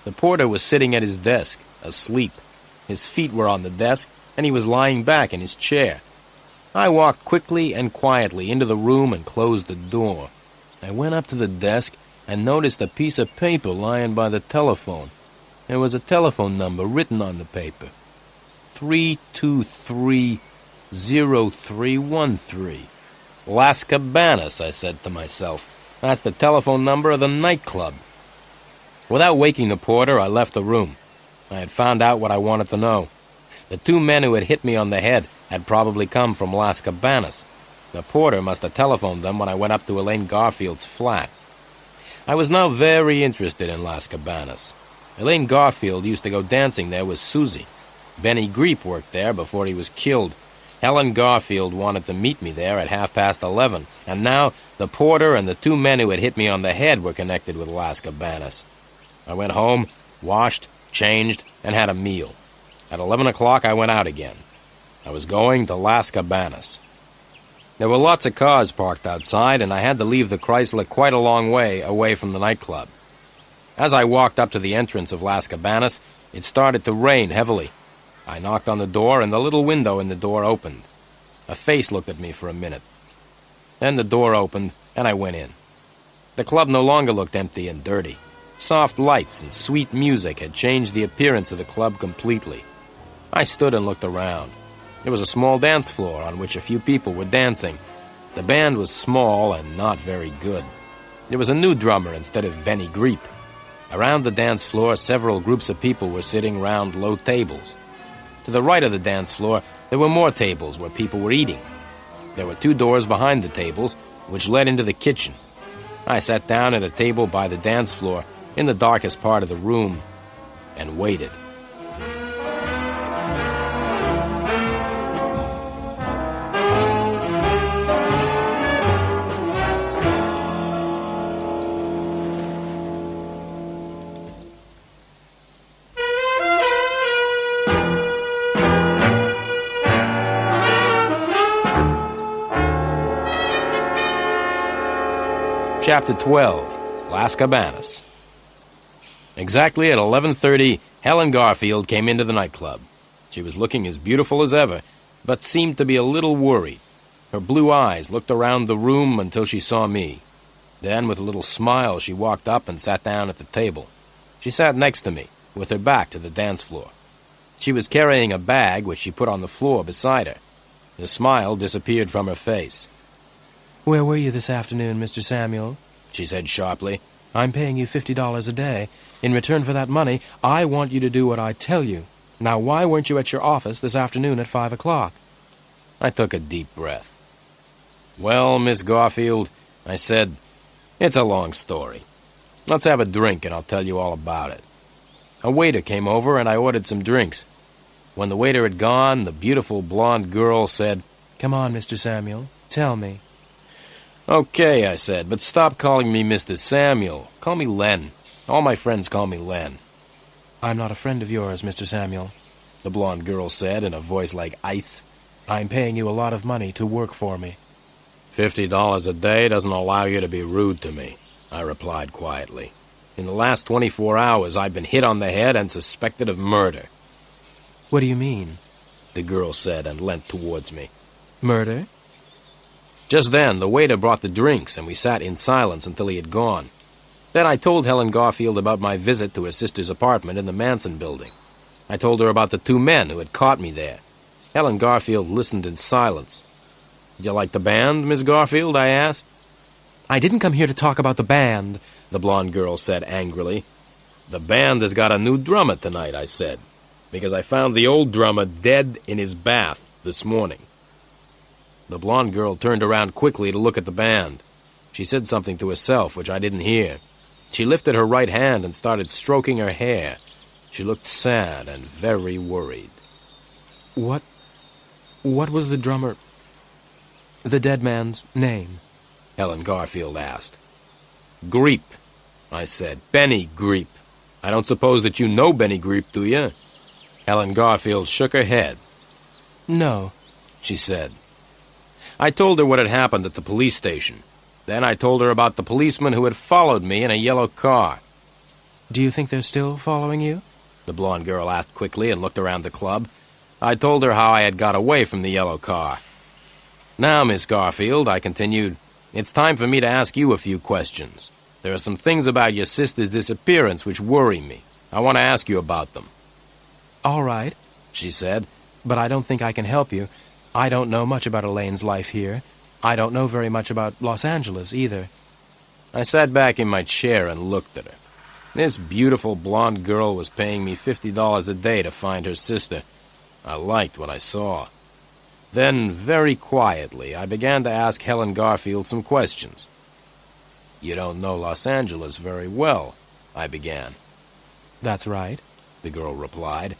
The porter was sitting at his desk, asleep. His feet were on the desk, and he was lying back in his chair. I walked quickly and quietly into the room and closed the door. I went up to the desk and noticed a piece of paper lying by the telephone. There was a telephone number written on the paper. 323-0313. Las Cabanis, I said to myself. That's the telephone number of the nightclub. Without waking the porter, I left the room. I had found out what I wanted to know. The two men who had hit me on the head had probably come from Las Cabanis. The porter must have telephoned them when I went up to Elaine Garfield's flat. I was now very interested in Las Cabanis. Elaine Garfield used to go dancing there with Susie. Benny Greep worked there before he was killed. Helen Garfield wanted to meet me there at 11:30, and now the porter and the two men who had hit me on the head were connected with Las Cabanis. I went home, washed, changed, and had a meal. At 11 o'clock, I went out again. I was going to Las Cabanis. There were lots of cars parked outside, and I had to leave the Chrysler quite a long way away from the nightclub. As I walked up to the entrance of Las Cabanis, it started to rain heavily. I knocked on the door, and the little window in the door opened. A face looked at me for a minute. Then the door opened, and I went in. The club no longer looked empty and dirty. Soft lights and sweet music had changed the appearance of the club completely. I stood and looked around. There was a small dance floor on which a few people were dancing. The band was small and not very good. There was a new drummer instead of Benny Greep. Around the dance floor, several groups of people were sitting round low tables. To the right of the dance floor, there were more tables where people were eating. There were two doors behind the tables, which led into the kitchen. I sat down at a table by the dance floor, in the darkest part of the room, and waited. Chapter 12. Las Cabanis. Exactly at 11:30, Helen Garfield came into the nightclub. She was looking as beautiful as ever, but seemed to be a little worried. Her blue eyes looked around the room until she saw me. Then, with a little smile, she walked up and sat down at the table. She sat next to me, with her back to the dance floor. She was carrying a bag, which she put on the floor beside her. The smile disappeared from her face. "Where were you this afternoon, Mr. Samuel?" she said sharply. "I'm paying you $50 a day. In return for that money, I want you to do what I tell you. Now, why weren't you at your office this afternoon at 5 o'clock? I took a deep breath. "Well, Miss Garfield," I said, "it's a long story. Let's have a drink and I'll tell you all about it." A waiter came over and I ordered some drinks. When the waiter had gone, the beautiful blonde girl said, "Come on, Mr. Samuel, tell me." "Okay," I said, "but stop calling me Mr. Samuel. Call me Len. All my friends call me Len." "I'm not a friend of yours, Mr. Samuel," the blonde girl said in a voice like ice. "I'm paying you a lot of money to work for me." $50 a day doesn't allow you to be rude to me," I replied quietly. "In the last 24 hours, I've been hit on the head and suspected of murder." "What do you mean?" the girl said and leant towards me. "Murder?" Just then, the waiter brought the drinks, and we sat in silence until he had gone. Then I told Helen Garfield about my visit to her sister's apartment in the Manson building. I told her about the two men who had caught me there. Helen Garfield listened in silence. "Did you like the band, Miss Garfield?" I asked. "I didn't come here to talk about the band," the blonde girl said angrily. "The band has got a new drummer tonight," I said, "because I found the old drummer dead in his bath this morning." The blonde girl turned around quickly to look at the band. She said something to herself, which I didn't hear. She lifted her right hand and started stroking her hair. She looked sad and very worried. What was the drummer, the dead man's name?" Helen Garfield asked. "Greep," I said. "Benny Greep. I don't suppose that you know Benny Greep, do you?" Helen Garfield shook her head. "No," she said. I told her what had happened at the police station. Then I told her about the policeman who had followed me in a yellow car. "Do you think they're still following you?" the blonde girl asked quickly and looked around the club. I told her how I had got away from the yellow car. "Now, Miss Garfield," I continued, "it's time for me to ask you a few questions. There are some things about your sister's disappearance which worry me. I want to ask you about them." "All right," she said, "but I don't think I can help you. I don't know much about Elaine's life here. I don't know very much about Los Angeles, either." I sat back in my chair and looked at her. This beautiful blonde girl was paying me $50 a day to find her sister. I liked what I saw. Then, very quietly, I began to ask Helen Garfield some questions. "You don't know Los Angeles very well," I began. "That's right," the girl replied.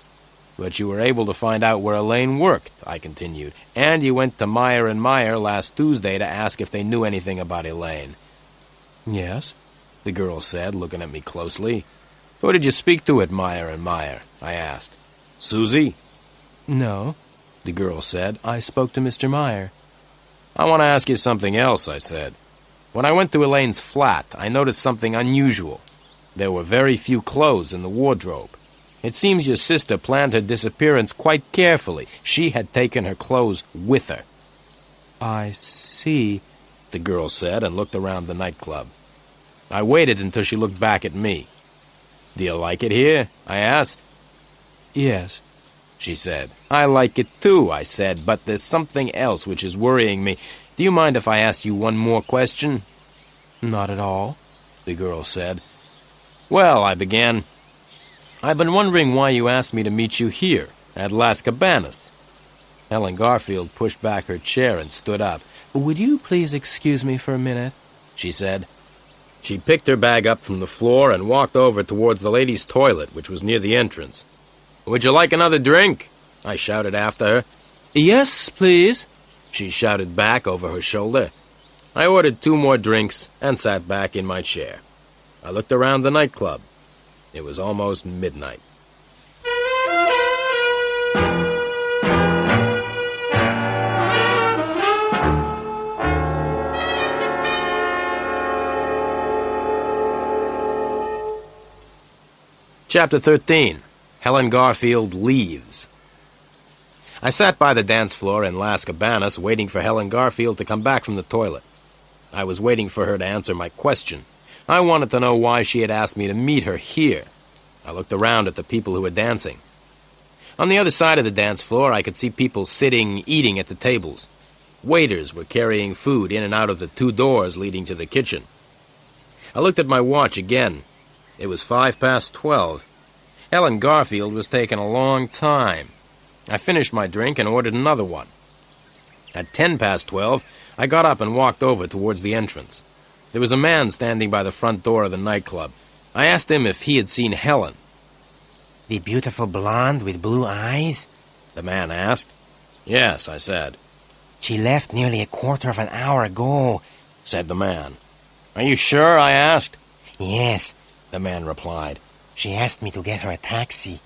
"But you were able to find out where Elaine worked," I continued. "And you went to Meer last Tuesday to ask if they knew anything about Elaine." "Yes," the girl said, looking at me closely. "Who did you speak to at Meer? I asked. "Susie?" "No," the girl said. "I spoke to Mr. Meer." "I want to ask you something else," I said. "When I went to Elaine's flat, I noticed something unusual. There were very few clothes in the wardrobe. It seems your sister planned her disappearance quite carefully. She had taken her clothes with her." "I see," the girl said, and looked around the nightclub. I waited until she looked back at me. "Do you like it here?" I asked. "Yes," she said. "I like it too," I said, "but there's something else which is worrying me. Do you mind if I ask you one more question?" "Not at all," the girl said. "Well," I began, "I've been wondering why you asked me to meet you here, at Las Cabanis." Helen Garfield pushed back her chair and stood up. "Would you please excuse me for a minute?" she said. She picked her bag up from the floor and walked over towards the ladies' toilet, which was near the entrance. "Would you like another drink?" I shouted after her. "Yes, please," she shouted back over her shoulder. I ordered 2 more drinks and sat back in my chair. I looked around the nightclub. It was almost midnight. Chapter 13. Helen Garfield Leaves. I sat by the dance floor in Las Cabanis waiting for Helen Garfield to come back from the toilet. I was waiting for her to answer my question. I wanted to know why she had asked me to meet her here. I looked around at the people who were dancing. On the other side of the dance floor, I could see people sitting, eating at the tables. Waiters were carrying food in and out of the 2 doors leading to the kitchen. I looked at my watch again. It was 12:05. Helen Garfield was taking a long time. I finished my drink and ordered another one. At 12:10, I got up and walked over towards the entrance. There was a man standing by the front door of the nightclub. I asked him if he had seen Helen. The beautiful blonde with blue eyes? The man asked. Yes, I said. She left nearly a quarter of an hour ago, said the man. Are you sure? I asked. Yes, the man replied. She asked me to get her a taxi.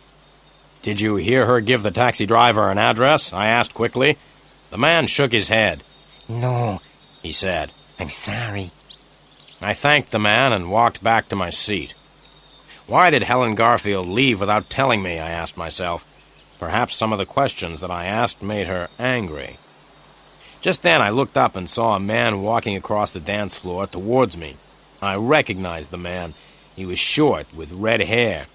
Did you hear her give the taxi driver an address? I asked quickly. The man shook his head. No, he said. I'm sorry. I thanked the man and walked back to my seat. Why did Helen Garfield leave without telling me, I asked myself. Perhaps some of the questions that I asked made her angry. Just then I looked up and saw a man walking across the dance floor towards me. I recognized the man. He was short, with red hair.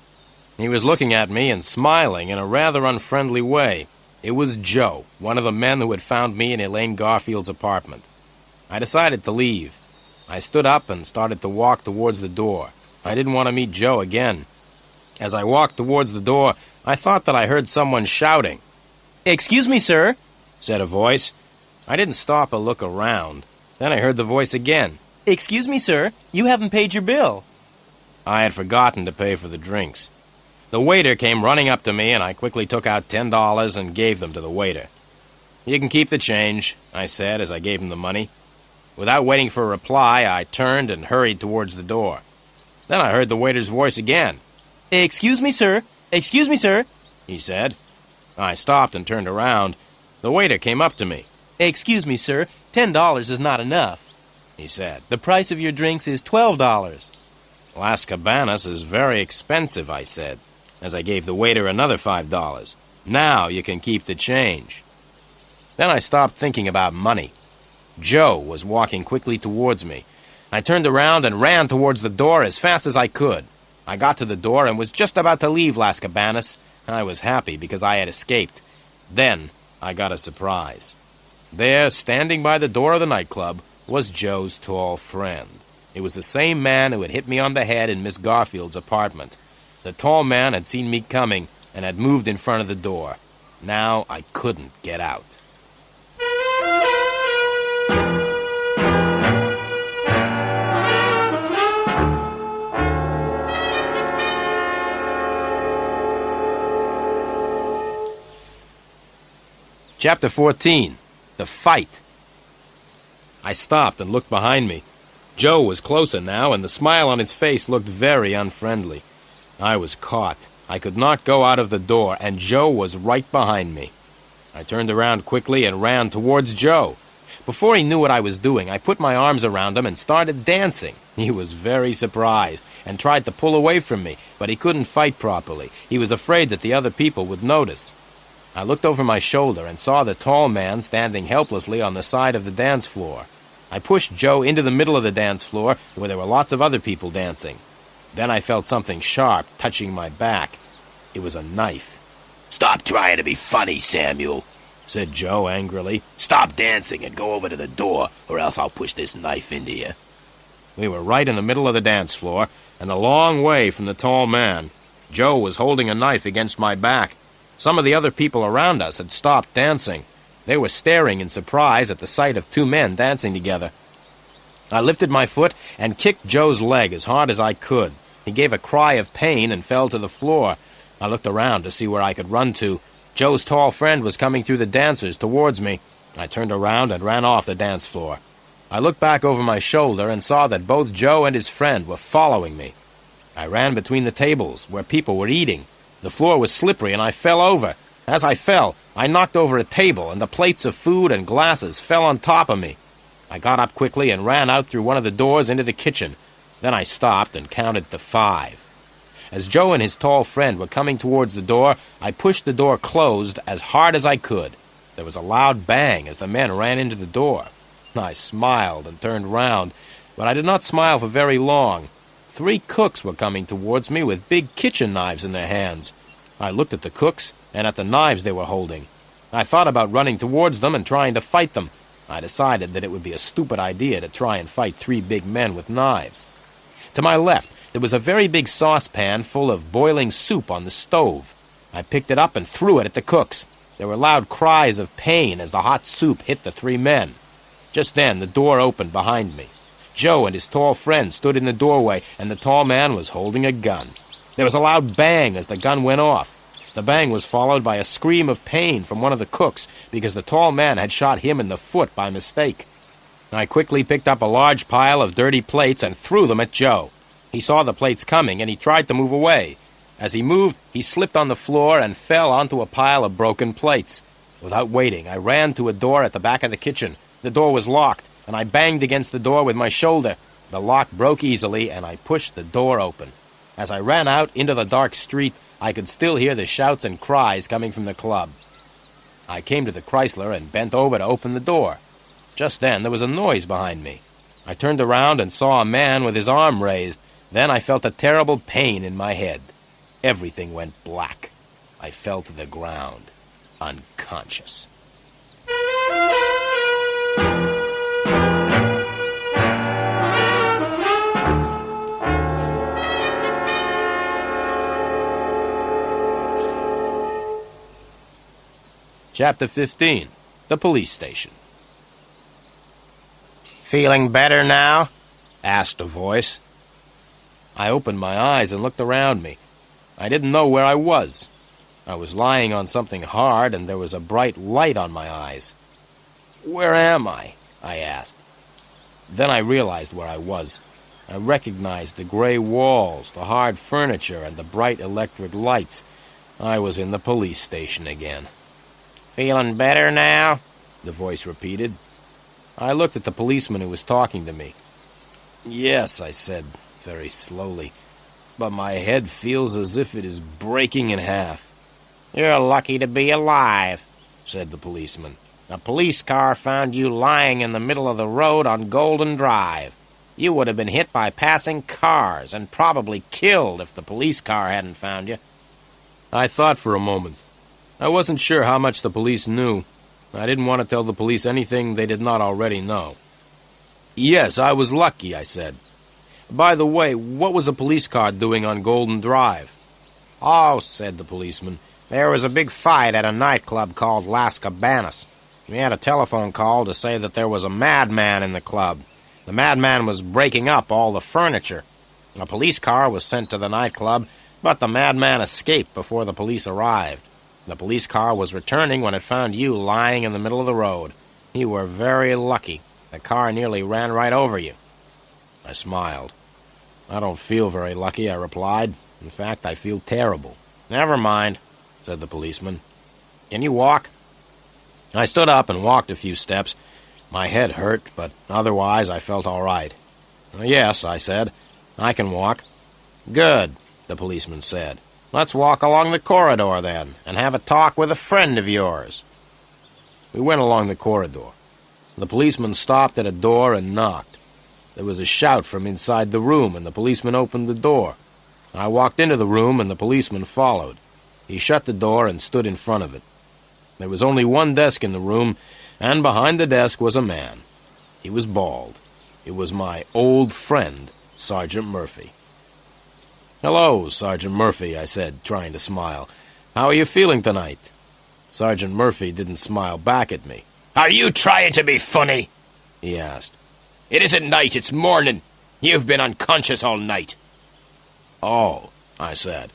He was looking at me and smiling in a rather unfriendly way. It was Joe, one of the men who had found me in Elaine Garfield's apartment. I decided to leave. I stood up and started to walk towards the door. I didn't want to meet Joe again. As I walked towards the door, I thought that I heard someone shouting. "Excuse me, sir," said a voice. I didn't stop or look around. Then I heard the voice again. "Excuse me, sir, you haven't paid your bill." I had forgotten to pay for the drinks. The waiter came running up to me, and I quickly took out $10 and gave them to the waiter. "You can keep the change," I said as I gave him the money. Without waiting for a reply, I turned and hurried towards the door. Then I heard the waiter's voice again. "Excuse me, sir. Excuse me, sir," he said. I stopped and turned around. The waiter came up to me. "Excuse me, sir. $10 is not enough," he said. "The price of your drinks is $12. "Las Cabanis is very expensive," I said, as I gave the waiter another $5. "Now you can keep the change." Then I stopped thinking about money. Joe was walking quickly towards me. I turned around and ran towards the door as fast as I could. I got to the door and was just about to leave Las Cabanis. I was happy because I had escaped. Then I got a surprise. There, standing by the door of the nightclub, was Joe's tall friend. It was the same man who had hit me on the head in Miss Garfield's apartment. The tall man had seen me coming and had moved in front of the door. Now I couldn't get out. Chapter 14. The Fight. I stopped and looked behind me. Joe was closer now, and the smile on his face looked very unfriendly. I was caught. I could not go out of the door, and Joe was right behind me. I turned around quickly and ran towards Joe. Before he knew what I was doing, I put my arms around him and started dancing. He was very surprised and tried to pull away from me, but he couldn't fight properly. He was afraid that the other people would notice. I looked over my shoulder and saw the tall man standing helplessly on the side of the dance floor. I pushed Joe into the middle of the dance floor, where there were lots of other people dancing. Then I felt something sharp touching my back. It was a knife. "Stop trying to be funny, Samuel," said Joe angrily. "Stop dancing and go over to the door, or else I'll push this knife into you." We were right in the middle of the dance floor, and a long way from the tall man. Joe was holding a knife against my back. Some of the other people around us had stopped dancing. They were staring in surprise at the sight of 2 men dancing together. I lifted my foot and kicked Joe's leg as hard as I could. He gave a cry of pain and fell to the floor. I looked around to see where I could run to. Joe's tall friend was coming through the dancers towards me. I turned around and ran off the dance floor. I looked back over my shoulder and saw that both Joe and his friend were following me. I ran between the tables where people were eating. The floor was slippery and I fell over. As I fell, I knocked over a table, and the plates of food and glasses fell on top of me. I got up quickly and ran out through one of the doors into the kitchen. Then I stopped and counted to 5. As Joe and his tall friend were coming towards the door, I pushed the door closed as hard as I could. There was a loud bang as the men ran into the door. I smiled and turned round, but I did not smile for very long. 3 cooks were coming towards me with big kitchen knives in their hands. I looked at the cooks and at the knives they were holding. I thought about running towards them and trying to fight them. I decided that it would be a stupid idea to try and fight 3 big men with knives. To my left, there was a very big saucepan full of boiling soup on the stove. I picked it up and threw it at the cooks. There were loud cries of pain as the hot soup hit the 3 men. Just then, the door opened behind me. Joe and his tall friend stood in the doorway, and the tall man was holding a gun. There was a loud bang as the gun went off. The bang was followed by a scream of pain from one of the cooks because the tall man had shot him in the foot by mistake. I quickly picked up a large pile of dirty plates and threw them at Joe. He saw the plates coming and he tried to move away. As he moved, he slipped on the floor and fell onto a pile of broken plates. Without waiting, I ran to a door at the back of the kitchen. The door was locked, and I banged against the door with my shoulder. The lock broke easily, and I pushed the door open. As I ran out into the dark street, I could still hear the shouts and cries coming from the club. I came to the Chrysler and bent over to open the door. Just then, there was a noise behind me. I turned around and saw a man with his arm raised. Then I felt a terrible pain in my head. Everything went black. I fell to the ground, unconscious. Chapter 15. The Police Station. Feeling better now? Asked a voice. I opened my eyes and looked around me. I didn't know where I was. I was lying on something hard, and there was a bright light on my eyes. "Where am I?" I asked. Then I realized where I was. I recognized the gray walls, the hard furniture, and the bright electric lights. I was in the police station again. Feeling better now? The voice repeated. I looked at the policeman who was talking to me. "Yes," I said, very slowly, "but my head feels as if it is breaking in half." You're lucky to be alive, said the policeman. A police car found you lying in the middle of the road on Golden Drive. You would have been hit by passing cars and probably killed if the police car hadn't found you. I thought for a moment. I wasn't sure how much the police knew. I didn't want to tell the police anything they did not already know. "Yes, I was lucky," I said. "By the way, what was a police car doing on Golden Drive?" Oh, said the policeman, there was a big fight at a nightclub called Las Cabanis. We had a telephone call to say that there was a madman in the club. The madman was breaking up all the furniture. A police car was sent to the nightclub, but the madman escaped before the police arrived. The police car was returning when it found you lying in the middle of the road. You were very lucky. The car nearly ran right over you. I smiled. "I don't feel very lucky," I replied. "In fact, I feel terrible." Never mind, said the policeman. Can you walk? I stood up and walked a few steps. My head hurt, but otherwise I felt all right. "Yes," I said, "I can walk." Good, the policeman said. Let's walk along the corridor, then, and have a talk with a friend of yours. We went along the corridor. The policeman stopped at a door and knocked. There was a shout from inside the room, and the policeman opened the door. I walked into the room, and the policeman followed. He shut the door and stood in front of it. There was only one desk in the room, and behind the desk was a man. He was bald. It was my old friend, Sergeant Murphy. "Hello, Sergeant Murphy," I said, trying to smile. "How are you feeling tonight?" Sergeant Murphy didn't smile back at me. Are you trying to be funny? He asked. It isn't night, it's morning. You've been unconscious all night. "Oh," I said.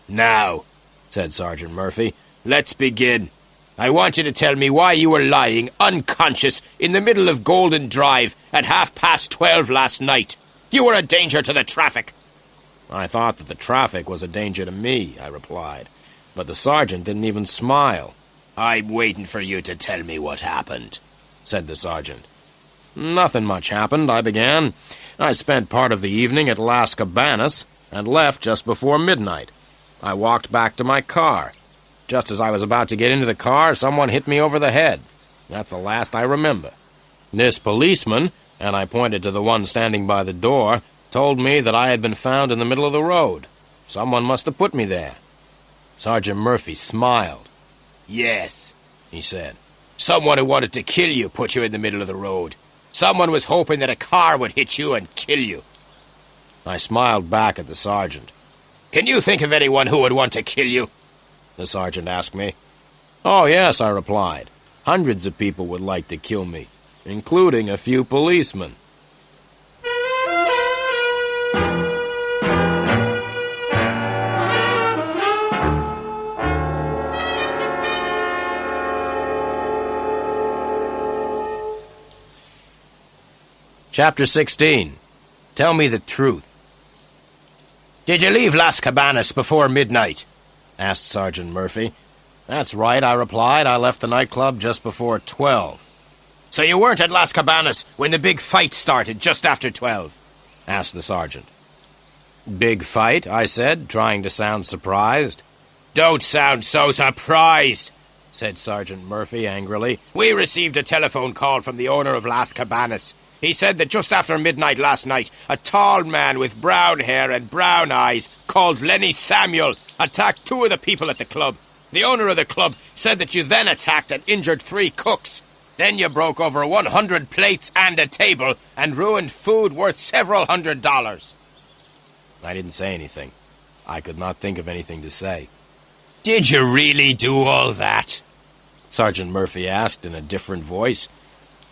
"Now," said Sergeant Murphy, "let's begin. I want you to tell me why you were lying unconscious in the middle of Golden Drive at 12:30 last night. You were a danger to the traffic." "I thought that the traffic was a danger to me," I replied. But the sergeant didn't even smile. "I'm waiting for you to tell me what happened," said the sergeant. "Nothing much happened," I began. "I spent part of the evening at Las Cabanis. and left just before midnight. I walked back to my car. Just as I was about to get into the car, someone hit me over the head. That's the last I remember. This policeman, and I pointed to the one standing by the door, told me that I had been found in the middle of the road. Someone must have put me there. Sergeant Murphy smiled. Yes, he said. Someone who wanted to kill you put you in the middle of the road. Someone was hoping that a car would hit you and kill you. I smiled back at the sergeant. Can you think of anyone who would want to kill you? The sergeant asked me. Oh, yes, I replied. Hundreds of people would like to kill me, including a few policemen. Chapter 16. Tell me the truth. Did you leave Las Cabanis before midnight? Asked Sergeant Murphy. That's right, I replied. I left the nightclub just before 12. So you weren't at Las Cabanis when the big fight started just after 12? Asked the sergeant. Big fight, I said, trying to sound surprised. Don't sound so surprised, said Sergeant Murphy angrily. We received a telephone call from the owner of Las Cabanis. He said that just after midnight last night, a tall man with brown hair and brown eyes, called Lenny Samuel, attacked 2 of the people at the club. The owner of the club said that you then attacked and injured 3 cooks. Then you broke over 100 plates and a table and ruined food worth several $100s. I didn't say anything. I could not think of anything to say. Did you really do all that? Sergeant Murphy asked in a different voice.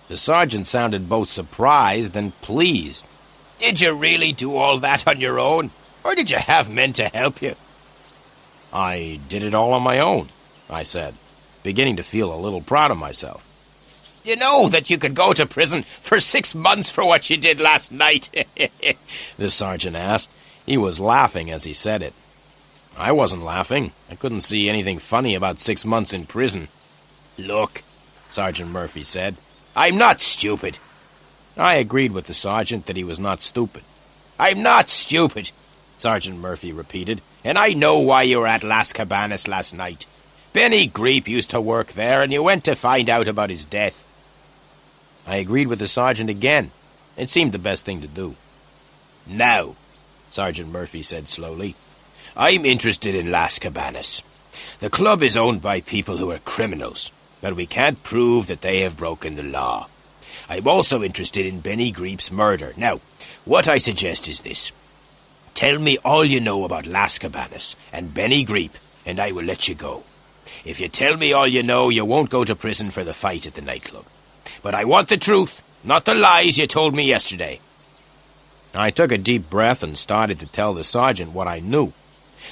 The sergeant sounded both surprised and pleased. Did you really do all that on your own, or did you have men to help you? I did it all on my own, I said, beginning to feel a little proud of myself. You know that you could go to prison for 6 months for what you did last night? The sergeant asked. He was laughing as he said it. I wasn't laughing. I couldn't see anything funny about 6 months in prison. Look, Sergeant Murphy said, I'm not stupid. I agreed with the sergeant that he was not stupid. I'm not stupid, Sergeant Murphy repeated, and I know why you were at Las Cabanis last night. Benny Greep used to work there, and you went to find out about his death. I agreed with the sergeant again. It seemed the best thing to do. Now, Sergeant Murphy said slowly, I'm interested in Las Cabanis. The club is owned by people who are criminals, but we can't prove that they have broken the law. I'm also interested in Benny Greep's murder. Now, what I suggest is this. Tell me all you know about Las Cabanis and Benny Greep, and I will let you go. If you tell me all you know, you won't go to prison for the fight at the nightclub. But I want the truth, not the lies you told me yesterday. I took a deep breath and started to tell the sergeant what I knew.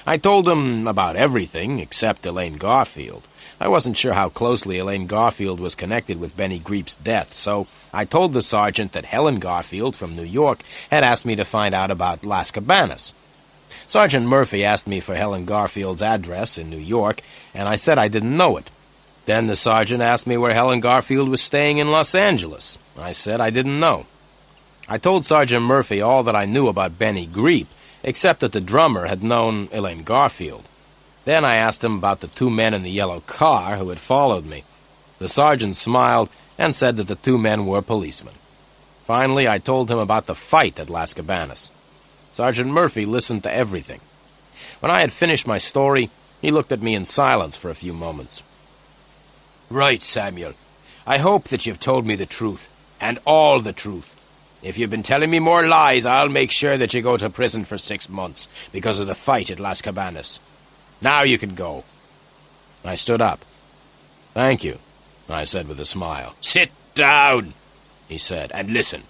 I told him about everything except Elaine Garfield. I wasn't sure how closely Elaine Garfield was connected with Benny Greep's death, so I told the sergeant that Helen Garfield from New York had asked me to find out about Las Cabanis. Sergeant Murphy asked me for Helen Garfield's address in New York, and I said I didn't know it. Then the sergeant asked me where Helen Garfield was staying in Los Angeles. I said I didn't know. I told Sergeant Murphy all that I knew about Benny Greep, except that the drummer had known Elaine Garfield. Then I asked him about the 2 men in the yellow car who had followed me. The sergeant smiled and said that the 2 men were policemen. Finally, I told him about the fight at Las Cabanis. Sergeant Murphy listened to everything. When I had finished my story, he looked at me in silence for a few moments. Right, Samuel. I hope that you've told me the truth, and all the truth. If you've been telling me more lies, I'll make sure that you go to prison for 6 months because of the fight at Las Cabanis. Now you can go. I stood up. Thank you, I said with a smile. Sit down, he said, and listen.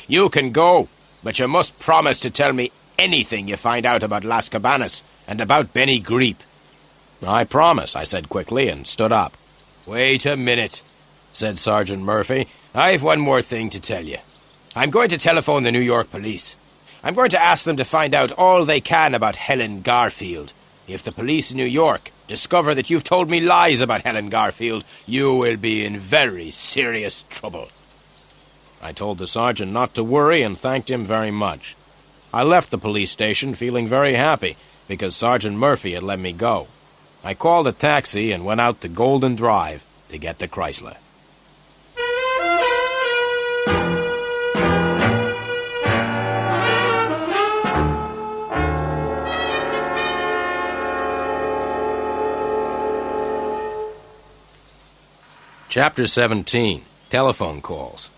You can go, but you must promise to tell me anything you find out about Las Cabanis and about Benny Greep. I promise, I said quickly, and stood up. Wait a minute, said Sergeant Murphy. I've one more thing to tell you. I'm going to telephone the New York police. I'm going to ask them to find out all they can about Helen Garfield. If the police in New York discover that you've told me lies about Helen Garfield, you will be in very serious trouble. I told the sergeant not to worry and thanked him very much. I left the police station feeling very happy because Sergeant Murphy had let me go. I called a taxi and went out to Golden Drive to get the Chrysler. Chapter 17. Telephone Calls.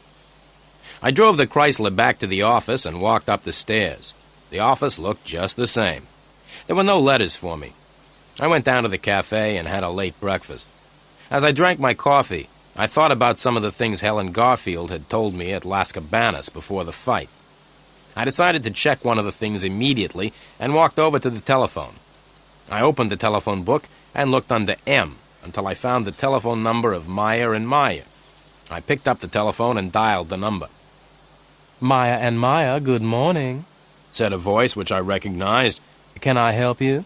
I drove the Chrysler back to the office and walked up the stairs. The office looked just the same. There were no letters for me. I went down to the cafe and had a late breakfast. As I drank my coffee, I thought about some of the things Helen Garfield had told me at Las Cabanis before the fight. I decided to check one of the things immediately and walked over to the telephone. I opened the telephone book and looked under M until I found the telephone number of Meer and Meer. I picked up the telephone and dialed the number. Meer and Meer, good morning, said a voice which I recognized. Can I help you?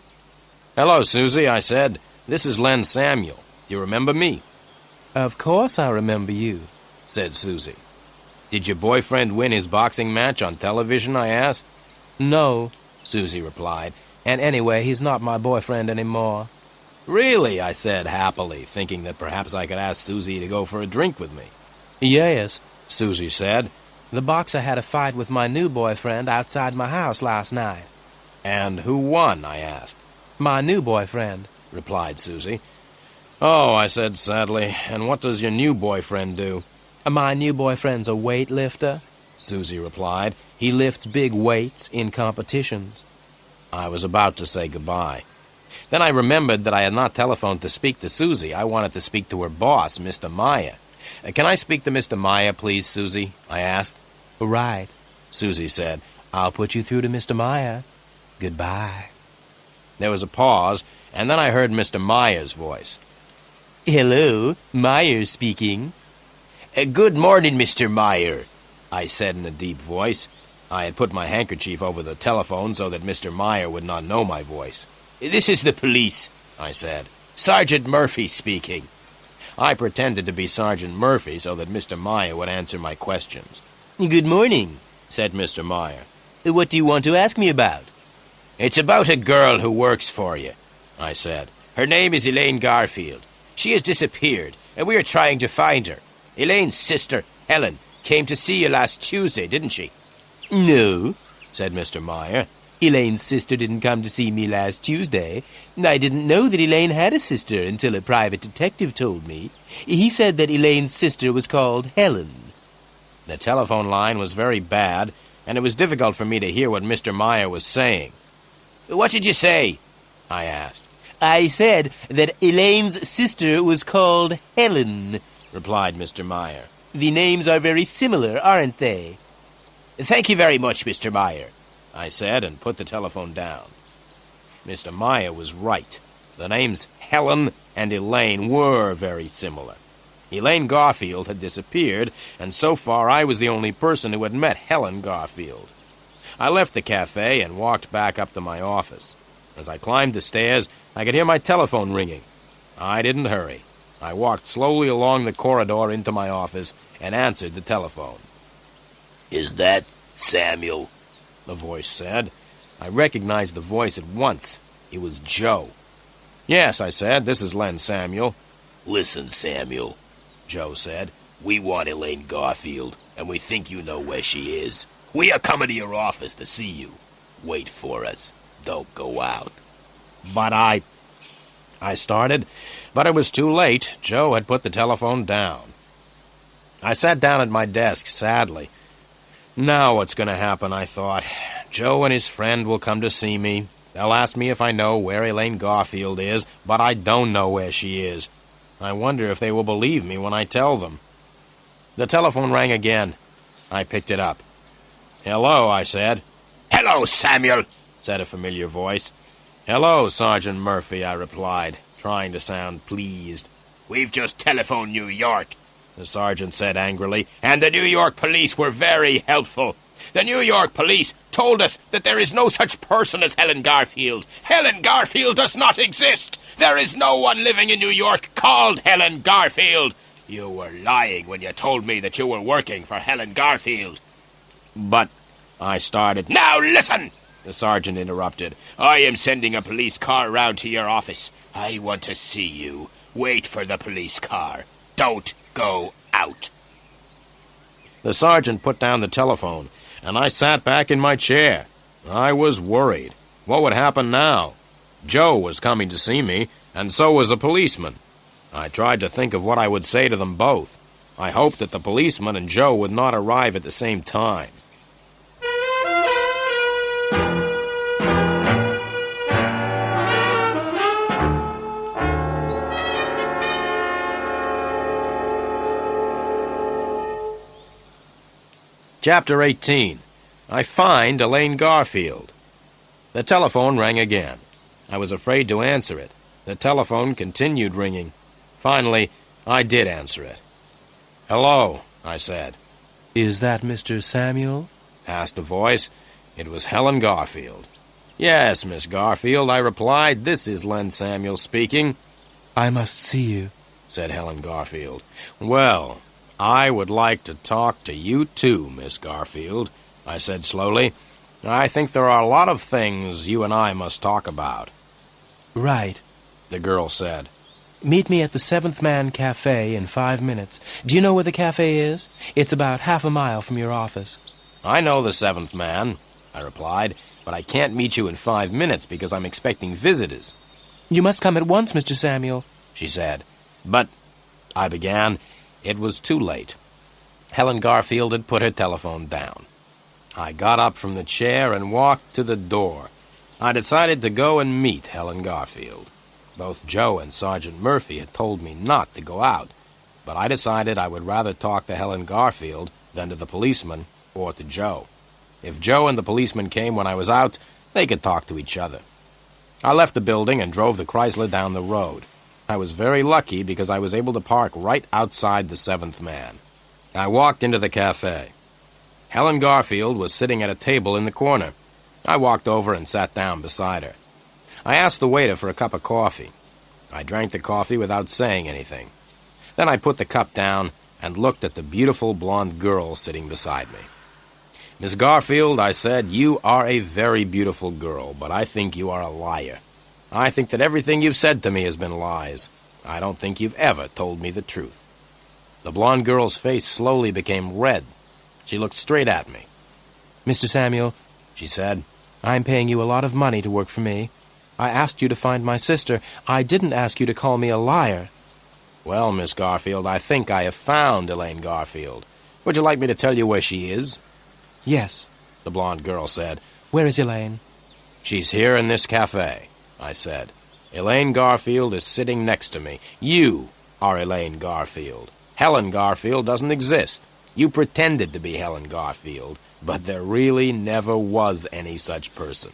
Hello, Susie, I said. This is Len Samuel. Do you remember me? Of course I remember you, said Susie. Did your boyfriend win his boxing match on television, I asked. No, Susie replied. And anyway, he's not my boyfriend anymore. Really, I said happily, thinking that perhaps I could ask Susie to go for a drink with me. Yes, Susie said. The boxer had a fight with my new boyfriend outside my house last night. And who won, I asked. My new boyfriend, replied Susie. Oh, I said sadly, and what does your new boyfriend do? My new boyfriend's a weightlifter, Susie replied. He lifts big weights in competitions. I was about to say goodbye. Then I remembered that I had not telephoned to speak to Susie. I wanted to speak to her boss, Mr. Meer. Can I speak to Mr. Meer, please, Susie? I asked. Right, Susie said. I'll put you through to Mr. Meer. Goodbye. There was a pause, and then I heard Mr. Meier's voice. Hello, Meer speaking. Good morning, Mr. Meer, I said in a deep voice. I had put my handkerchief over the telephone so that Mr. Meer would not know my voice. This is the police, I said. Sergeant Murphy speaking. I pretended to be Sergeant Murphy so that Mr. Meer would answer my questions. Good morning, said Mr. Meer. What do you want to ask me about? It's about a girl who works for you, I said. Her name is Elaine Garfield. She has disappeared, and we are trying to find her. Elaine's sister, Helen, came to see you last Tuesday, didn't she? No, said Mr. Meer. Elaine's sister didn't come to see me last Tuesday. I didn't know that Elaine had a sister until a private detective told me. He said that Elaine's sister was called Helen. The telephone line was very bad, and it was difficult for me to hear what Mr. Meer was saying. What did you say? I asked. I said that Elaine's sister was called Helen, replied Mr. Meer. The names are very similar, aren't they? Thank you very much, Mr. Meer, I said, and put the telephone down. Mr. Meer was right. The names Helen and Elaine were very similar. Elaine Garfield had disappeared, and so far I was the only person who had met Helen Garfield. I left the cafe and walked back up to my office. As I climbed the stairs, I could hear my telephone ringing. I didn't hurry. I walked slowly along the corridor into my office and answered the telephone. Is that Samuel? The voice said. I recognized the voice at once. It was Joe. Yes, I said, this is Len Samuel. Listen, Samuel, Joe said. We want Elaine Garfield, and we think you know where she is. We are coming to your office to see you. Wait for us. Don't go out. But I started, but it was too late. Joe had put the telephone down. I sat down at my desk, sadly. Now what's going to happen, I thought. Joe and his friend will come to see me. They'll ask me if I know where Elaine Garfield is, but I don't know where she is. I wonder if they will believe me when I tell them. The telephone rang again. I picked it up. Hello, I said. Hello, Samuel, said a familiar voice. Hello, Sergeant Murphy, I replied, trying to sound pleased. We've just telephoned New York, the sergeant said angrily, and the New York police were very helpful. The New York police told us that there is no such person as Helen Garfield. Helen Garfield does not exist. There is no one living in New York called Helen Garfield. You were lying when you told me that you were working for Helen Garfield. But I started. "Now listen!" the sergeant interrupted. "I am sending a police car round to your office. I want to see you. Wait for the police car. Don't go out." The sergeant put down the telephone, and I sat back in my chair. I was worried. What would happen now? Joe was coming to see me, and so was a policeman. I tried to think of what I would say to them both. I hoped that the policeman and Joe would not arrive at the same time. Chapter 18. I find Elaine Garfield. The telephone rang again. I was afraid to answer it. The telephone continued ringing. Finally, I did answer it. "Hello," I said. Is that Mr. Samuel? Asked a voice. It was Helen Garfield. "Yes, Miss Garfield," I replied. "This is Len Samuel speaking." I must see you. Said Helen Garfield. "Well, I would like to talk to you too, Miss Garfield," I said slowly. "I think there are a lot of things you and I must talk about." Right. The girl said. Meet me at the Seventh Man Cafe in 5 minutes. Do you know where the cafe is? It's about half a mile from your office. "I know the Seventh Man," I replied, "but I can't meet you in 5 minutes because I'm expecting visitors." You must come at once, Mr. Samuel, she said. "But," I began. It was too late. Helen Garfield had put her telephone down. I got up from the chair and walked to the door. I decided to go and meet Helen Garfield. Both Joe and Sergeant Murphy had told me not to go out, but I decided I would rather talk to Helen Garfield than to the policeman or to Joe. If Joe and the policeman came when I was out, they could talk to each other. I left the building and drove the Chrysler down the road. I was very lucky because I was able to park right outside the Seventh Man. I walked into the cafe. Helen Garfield was sitting at a table in the corner. I walked over and sat down beside her. I asked the waiter for a cup of coffee. I drank the coffee without saying anything. Then I put the cup down and looked at the beautiful blonde girl sitting beside me. "Miss Garfield," I said, "you are a very beautiful girl, but I think you are a liar. I think that everything you've said to me has been lies. I don't think you've ever told me the truth." The blonde girl's face slowly became red. She looked straight at me. Mr. Samuel, she said, I'm paying you a lot of money to work for me. I asked you to find my sister. I didn't ask you to call me a liar. "Well, Miss Garfield, I think I have found Elaine Garfield. Would you like me to tell you where she is?" Yes, the blonde girl said. Where is Elaine? "She's here in this cafe," I said. "Elaine Garfield is sitting next to me. You are Elaine Garfield. Helen Garfield doesn't exist. You pretended to be Helen Garfield, but there really never was any such person.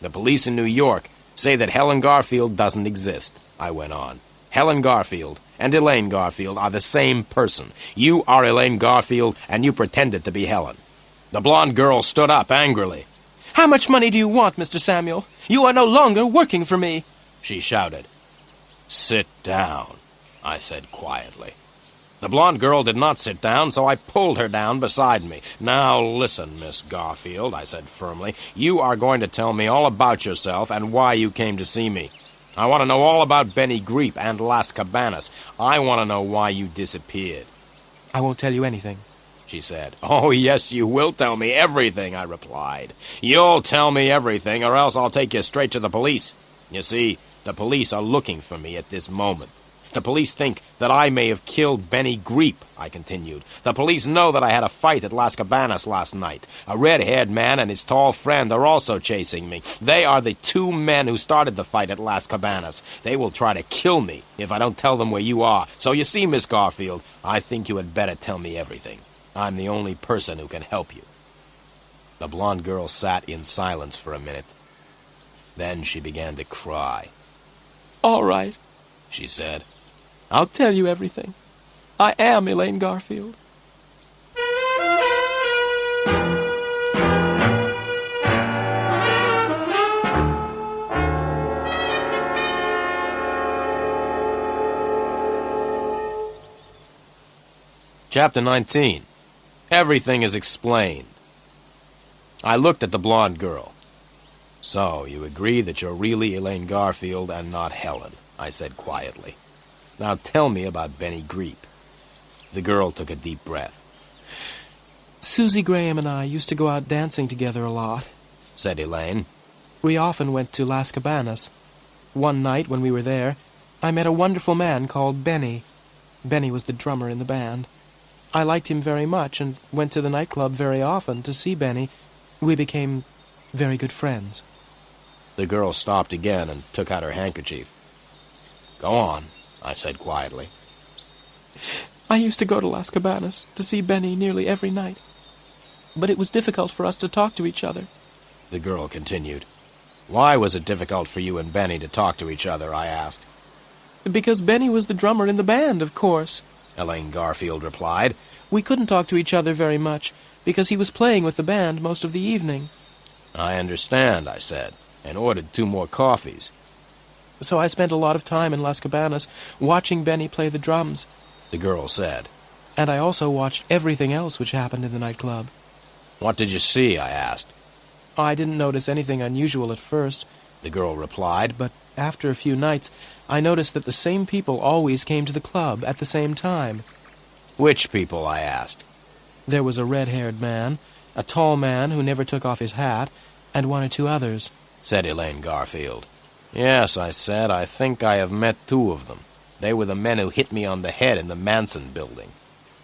The police in New York say that Helen Garfield doesn't exist," I went on. "Helen Garfield and Elaine Garfield are the same person. You are Elaine Garfield, and you pretended to be Helen." The blonde girl stood up angrily. How much money do you want, Mr. Samuel? You are no longer working for me, she shouted. "Sit down," I said quietly. The blonde girl did not sit down, so I pulled her down beside me. "Now listen, Miss Garfield," I said firmly. "You are going to tell me all about yourself and why you came to see me. I want to know all about Benny Greep and Las Cabanis. I want to know why you disappeared." I won't tell you anything, she said. "Oh, yes, you will tell me everything," I replied. "You'll tell me everything, or else I'll take you straight to the police. You see, the police are looking for me at this moment. The police think that I may have killed Benny Greep," I continued. "The police know that I had a fight at Las Cabanis last night. A red-haired man and his tall friend are also chasing me. They are the 2 men who started the fight at Las Cabanis. They will try to kill me if I don't tell them where you are. So you see, Miss Garfield, I think you had better tell me everything. I'm the only person who can help you." The blonde girl sat in silence for a minute. Then she began to cry. All right, she said. I'll tell you everything. I am Elaine Garfield. Chapter 19. Everything is explained. I looked at the blonde girl. "So, you agree that you're really Elaine Garfield and not Helen," I said quietly. "Now tell me about Benny Greep." The girl took a deep breath. Susie Graham and I used to go out dancing together a lot, said Elaine. We often went to Las Cabanis. One night when we were there, I met a wonderful man called Benny. Benny was the drummer in the band. I liked him very much and went to the nightclub very often to see Benny. We became very good friends. The girl stopped again and took out her handkerchief. "Go on," I said quietly. I used to go to Las Cabanis to see Benny nearly every night. But it was difficult for us to talk to each other. The girl continued. "Why was it difficult for you and Benny to talk to each other?" I asked. "Because Benny was the drummer in the band, of course," Elaine Garfield replied. "We couldn't talk to each other very much, because he was playing with the band most of the evening." "I understand," I said, and ordered 2 more coffees. "So I spent a lot of time in Las Cabanas watching Benny play the drums," the girl said. "and I also watched everything else which happened in the nightclub." "What did you see?" I asked. "I didn't notice anything unusual at first," the girl replied. "but after a few nights, I noticed that the same people always came to the club at the same time." "Which people?" I asked. "There was a red-haired man, a tall man who never took off his hat, and 1 or 2 others," said Elaine Garfield. "Yes," I said, "I think I have met 2 of them. They were the men who hit me on the head in the Manson building."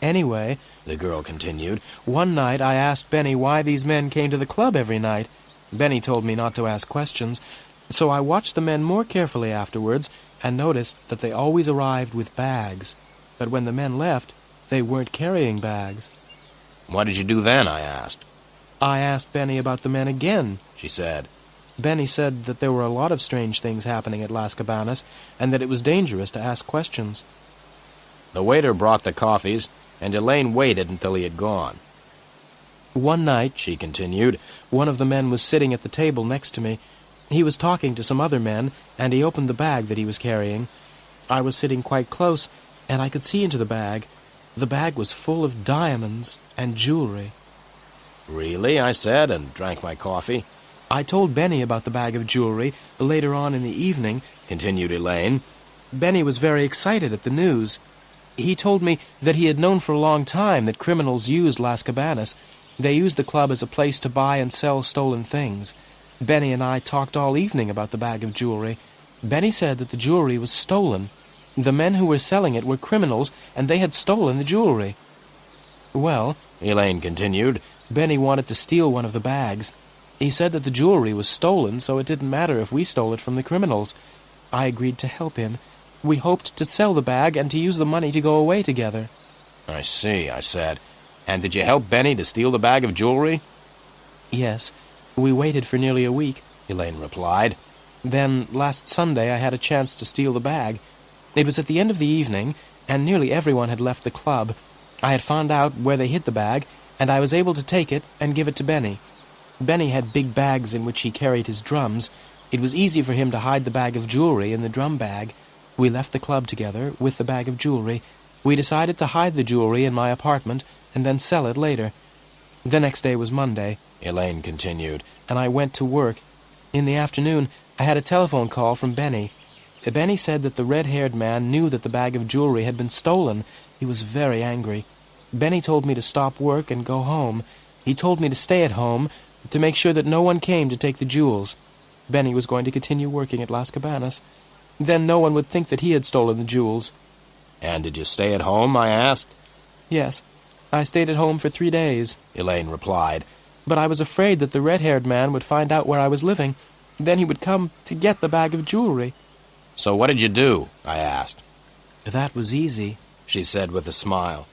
"Anyway," the girl continued, "one night I asked Benny why these men came to the club every night. Benny told me not to ask questions, so I watched the men more carefully afterwards and noticed that they always arrived with bags. But when the men left, they weren't carrying bags." "What did you do then?" I asked. "I asked Benny about the men again," she said. "Benny said that there were a lot of strange things happening at Las Cabanas and that it was dangerous to ask questions." The waiter brought the coffees, and Elaine waited until he had gone. "One night," she continued, "one of the men was sitting at the table next to me. He was talking to some other men, and he opened the bag that he was carrying. I was sitting quite close, and I could see into the bag. The bag was full of diamonds and jewelry." "Really?" I said, and drank my coffee. "I told Benny about the bag of jewelry later on in the evening," continued Elaine. "Benny was very excited at the news. He told me that he had known for a long time that criminals used Las Cabanas. They used the club as a place to buy and sell stolen things. Benny and I talked all evening about the bag of jewelry. Benny said that the jewelry was stolen. The men who were selling it were criminals, and they had stolen the jewelry. Well," Elaine continued, "Benny wanted to steal one of the bags. He said that the jewelry was stolen, so it didn't matter if we stole it from the criminals. I agreed to help him. We hoped to sell the bag and to use the money to go away together." "I see," I said. "And did you help Benny to steal the bag of jewelry?" "Yes. We waited for nearly a week," Elaine replied. "Then, last Sunday, I had a chance to steal the bag. It was at the end of the evening, and nearly everyone had left the club. I had found out where they hid the bag, and I was able to take it and give it to Benny. Benny had big bags in which he carried his drums. It was easy for him to hide the bag of jewelry in the drum bag. We left the club together with the bag of jewelry. We decided to hide the jewelry in my apartment and then sell it later. The next day was Monday," Elaine continued, "and I went to work. In the afternoon, I had a telephone call from Benny. Benny said that the red-haired man knew that the bag of jewelry had been stolen. He was very angry. Benny told me to stop work and go home. He told me to stay at home to make sure that no one came to take the jewels. Benny was going to continue working at Las Cabanas. Then no one would think that he had stolen the jewels." "And did you stay at home?" I asked. "Yes. I stayed at home for 3 days," Elaine replied. "But I was afraid that the red-haired man would find out where I was living. Then he would come to get the bag of jewelry." "So what did you do?" I asked. "That was easy," she said with a smile.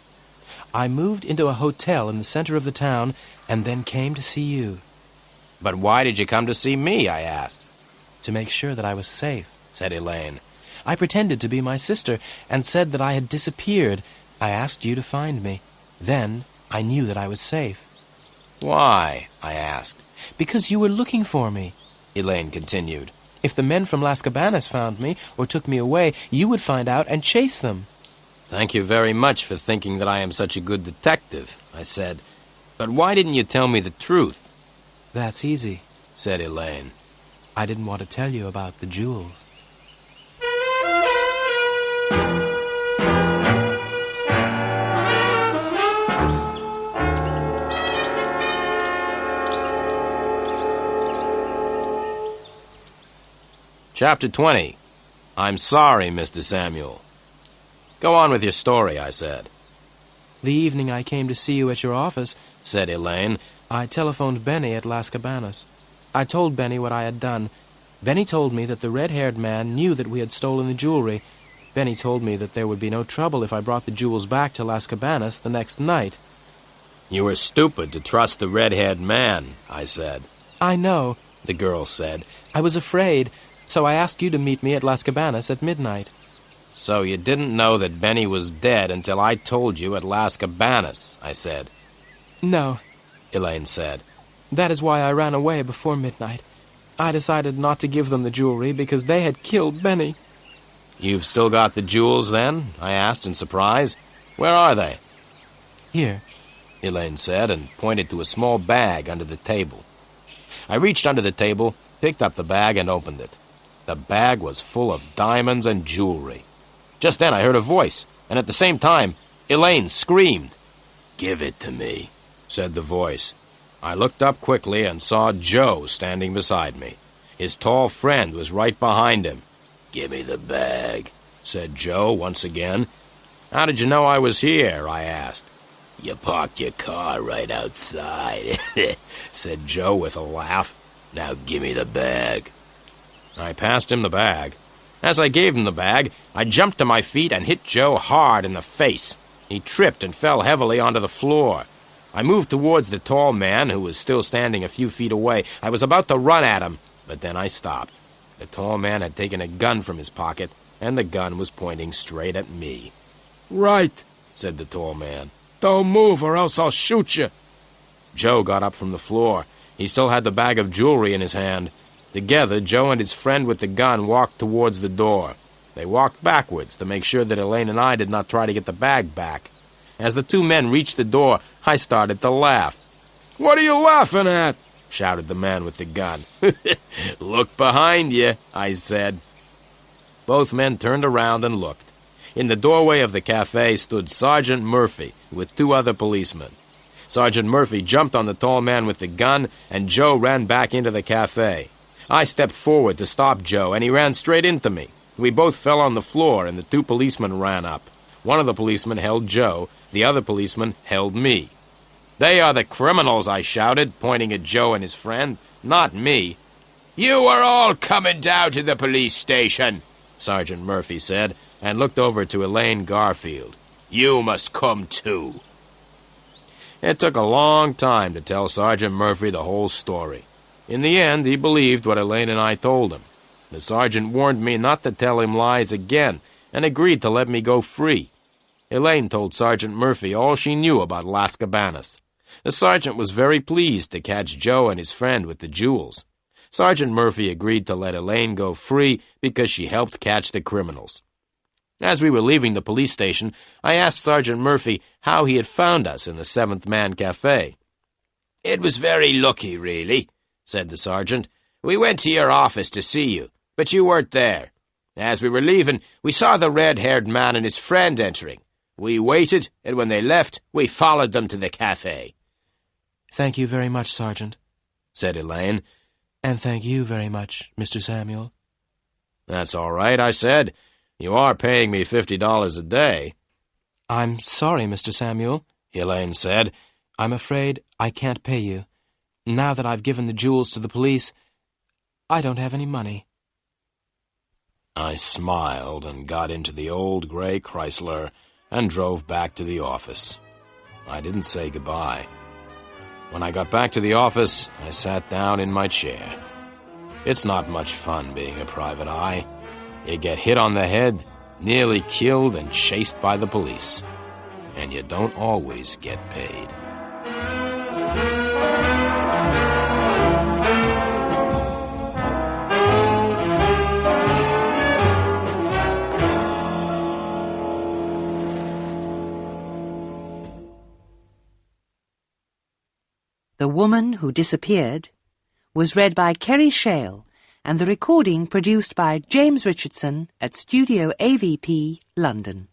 "I moved into a hotel in the center of the town and then came to see you." "But why did you come to see me?" I asked. "To make sure that I was safe," said Elaine. "I pretended to be my sister and said that I had disappeared. I asked you to find me. Then I knew that I was safe." "Why?" I asked. "Because you were looking for me," Elaine continued. "If the men from Las Cabanas found me or took me away, you would find out and chase them." "Thank you very much for thinking that I am such a good detective," I said. "But why didn't you tell me the truth?" That's easy, said Elaine. I didn't want to tell you about the jewels. Chapter 20. I'm sorry, Mr. Samuel. Go on with your story, I said. The evening I came to see you at your office, said Elaine, I telephoned Benny at Las Cabanis. I told Benny what I had done. Benny told me that the red-haired man knew that we had stolen the jewelry. Benny told me that there would be no trouble if I brought the jewels back to Las Cabanis the next night. You were stupid to trust the red-haired man, I said. I know, the girl said. I was afraid, so I asked you to meet me at Las Cabanis at midnight. So you didn't know that Benny was dead until I told you at Las Cabanis, I said. No, Elaine said. That is why I ran away before midnight. I decided not to give them the jewelry because they had killed Benny. You've still got the jewels, then? I asked in surprise. Where are they? Here, Elaine said, and pointed to a small bag under the table. I reached under the table, picked up the bag, and opened it. The bag was full of diamonds and jewelry. Just then I heard a voice, and at the same time, Elaine screamed. "Give it to me," said the voice. I looked up quickly and saw Joe standing beside me. His tall friend was right behind him. "Give me the bag," said Joe once again. "How did you know I was here?" I asked. "You parked your car right outside," said Joe with a laugh. "Now give me the bag." I passed him the bag. As I gave him the bag, I jumped to my feet and hit Joe hard in the face. He tripped and fell heavily onto the floor. I moved towards the tall man, who was still standing a few feet away. I was about to run at him, but then I stopped. The tall man had taken a gun from his pocket, and the gun was pointing straight at me. "Right," said the tall man. "Don't move or else I'll shoot you." Joe got up from the floor. He still had the bag of jewelry in his hand. Together, Joe and his friend with the gun walked towards the door. They walked backwards to make sure that Elaine and I did not try to get the bag back. As the two men reached the door, I started to laugh. "What are you laughing at?" shouted the man with the gun. "Look behind you," I said. Both men turned around and looked. In the doorway of the cafe stood Sergeant Murphy with two other policemen. Sergeant Murphy jumped on the tall man with the gun, and Joe ran back into the cafe. I stepped forward to stop Joe, and he ran straight into me. We both fell on the floor, and the two policemen ran up. One of the policemen held Joe. The other policeman held me. "They are the criminals," I shouted, pointing at Joe and his friend. "Not me." "You are all coming down to the police station," Sergeant Murphy said, and looked over to Elaine Garfield. "You must come too." It took a long time to tell Sergeant Murphy the whole story. In the end, he believed what Elaine and I told him. The sergeant warned me not to tell him lies again, and agreed to let me go free. Elaine told Sergeant Murphy all she knew about Las Cabanis. The sergeant was very pleased to catch Joe and his friend with the jewels. Sergeant Murphy agreed to let Elaine go free because she helped catch the criminals. As we were leaving the police station, I asked Sergeant Murphy how he had found us in the Seventh Man Cafe. "It was very lucky, really," said the sergeant. "We went to your office to see you, but you weren't there. As we were leaving, we saw the red-haired man and his friend entering. We waited, and when they left, we followed them to the cafe." "Thank you very much, Sergeant," said Elaine. "And thank you very much, Mr. Samuel." "That's all right," I said. "You are paying me $50 a day." "I'm sorry, Mr. Samuel," Elaine said. "I'm afraid I can't pay you. Now that I've given the jewels to the police, I don't have any money." I smiled and got into the old gray Chrysler and drove back to the office. I didn't say goodbye. When I got back to the office, I sat down in my chair. It's not much fun being a private eye. You get hit on the head, nearly killed and chased by the police. And you don't always get paid. The Woman Who Disappeared was read by Kerry Shale and the recording produced by James Richardson at Studio AVP, London.